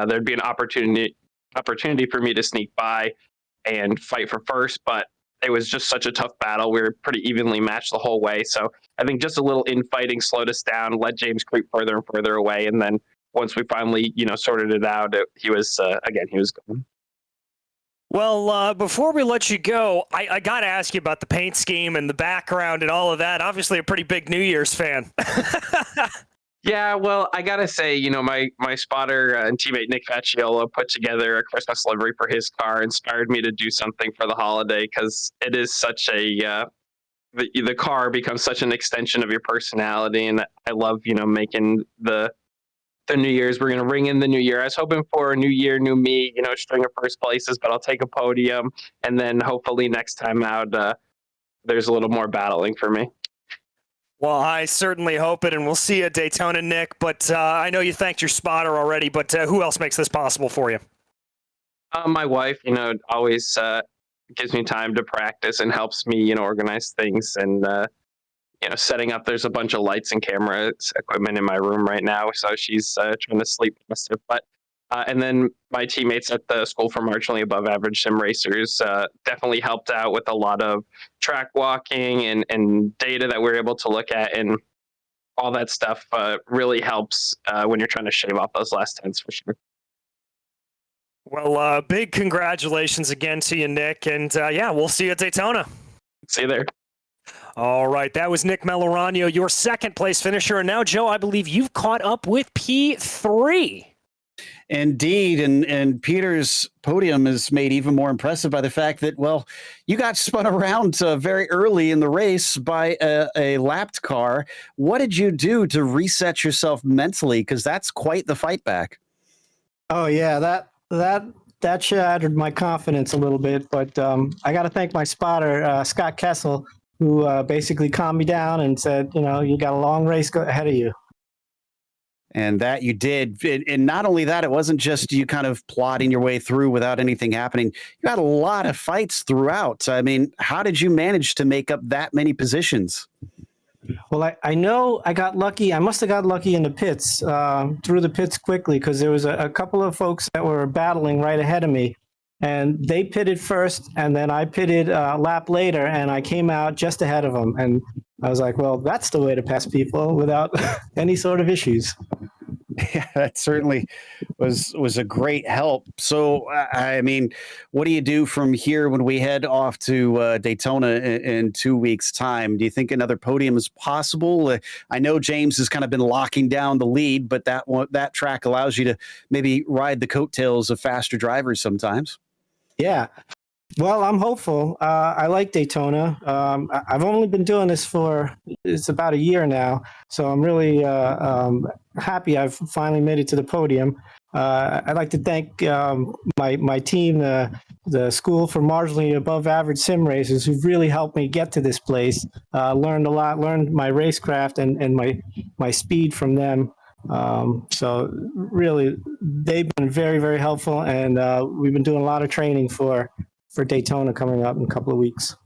there'd be an opportunity for me to sneak by. and fight for first, but it was just such a tough battle. We were pretty evenly matched the whole way. So I think just a little infighting slowed us down, let James creep further and further away. And then once we finally, sorted it out, he was gone. Well, before we let you go, I got to ask you about the paint scheme and the background and all of that. Obviously a pretty big New Year's fan. Yeah, well, I gotta say, my spotter and teammate Nick Facciolo put together a Christmas livery for his car, inspired me to do something for the holiday, because it is such a the car becomes such an extension of your personality, and I love making the New Year's. We're gonna ring in the new year. I was hoping for a new year, new me, string of first places, but I'll take a podium, and then hopefully next time out, there's a little more battling for me. Well, I certainly hope it, and we'll see you at Daytona, Nick. But I know you thanked your spotter already, but who else makes this possible for you? My wife, always gives me time to practice and helps me, organize things. And, setting up, there's a bunch of lights and cameras equipment in my room right now. So she's trying to sleep. But and then my teammates at the School for Marginally Above Average Sim Racers definitely helped out with a lot of track walking and data that we're able to look at, and all that stuff really helps when you're trying to shave off those last tenths for sure. Well, big congratulations again to you, Nick. And we'll see you at Daytona. See you there. All right, that was Nick Melorano, your second place finisher. And now, Joe, I believe you've caught up with P3. Indeed, and Peter's podium is made even more impressive by the fact that, well, you got spun around very early in the race by a lapped car. What did you do to reset yourself mentally? Because that's quite the fight back. Oh yeah, that shattered my confidence a little bit. But I got to thank my spotter, Scott Kessel, who basically calmed me down and said, you got a long race ahead of you. And that you did. And not only that, it wasn't just you kind of plodding your way through without anything happening. You had a lot of fights throughout. I mean, how did you manage to make up that many positions? Well, I know I got lucky. I must have got lucky in the pits, through the pits quickly, because there was a couple of folks that were battling right ahead of me. And they pitted first, and then I pitted a lap later, and I came out just ahead of them. And I was like, well, that's the way to pass people without any sort of issues. Yeah, that certainly was a great help. So, I mean, what do you do from here when we head off to Daytona in 2 weeks' time? Do you think another podium is possible? I know James has kind of been locking down the lead, but that track allows you to maybe ride the coattails of faster drivers sometimes. Yeah. Well, I'm hopeful. I like Daytona. I've only been doing this it's about a year now, so I'm really happy I've finally made it to the podium. I'd like to thank my team, the School for Marginally Above Average Sim Racers, who've really helped me get to this place. Learned a lot, learned my racecraft and my speed from them. So really, they've been very, very helpful, and we've been doing a lot of training for Daytona coming up in a couple of weeks.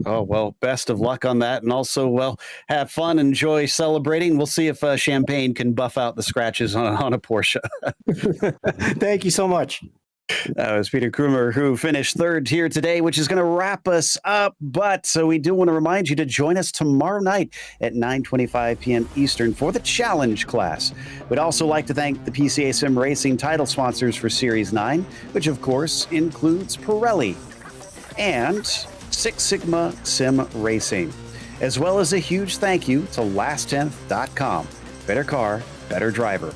Oh, well, best of luck on that. And also, well, have fun, enjoy celebrating. We'll see if Champagne can buff out the scratches on a Porsche. Thank you so much. That was Peter Krumer, who finished third here today, which is going to wrap us up. But we do want to remind you to join us tomorrow night at 9:25 p.m. Eastern for the challenge class. We'd also like to thank the PCA Sim Racing title sponsors for Series 9, which of course includes Pirelli and Six Sigma Sim Racing, as well as a huge thank you to LastTenth.com. Better car, better driver.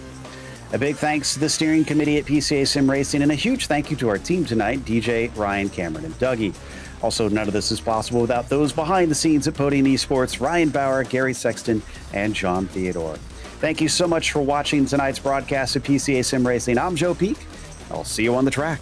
A big thanks to the steering committee at PCA Sim Racing, and a huge thank you to our team tonight, DJ, Ryan, Cameron, and Dougie. Also, none of this is possible without those behind the scenes at Podium Esports, Ryan Bauer, Gary Sexton, and John Theodore. Thank you so much for watching tonight's broadcast of PCA Sim Racing. I'm Joe Peak. I'll see you on the track.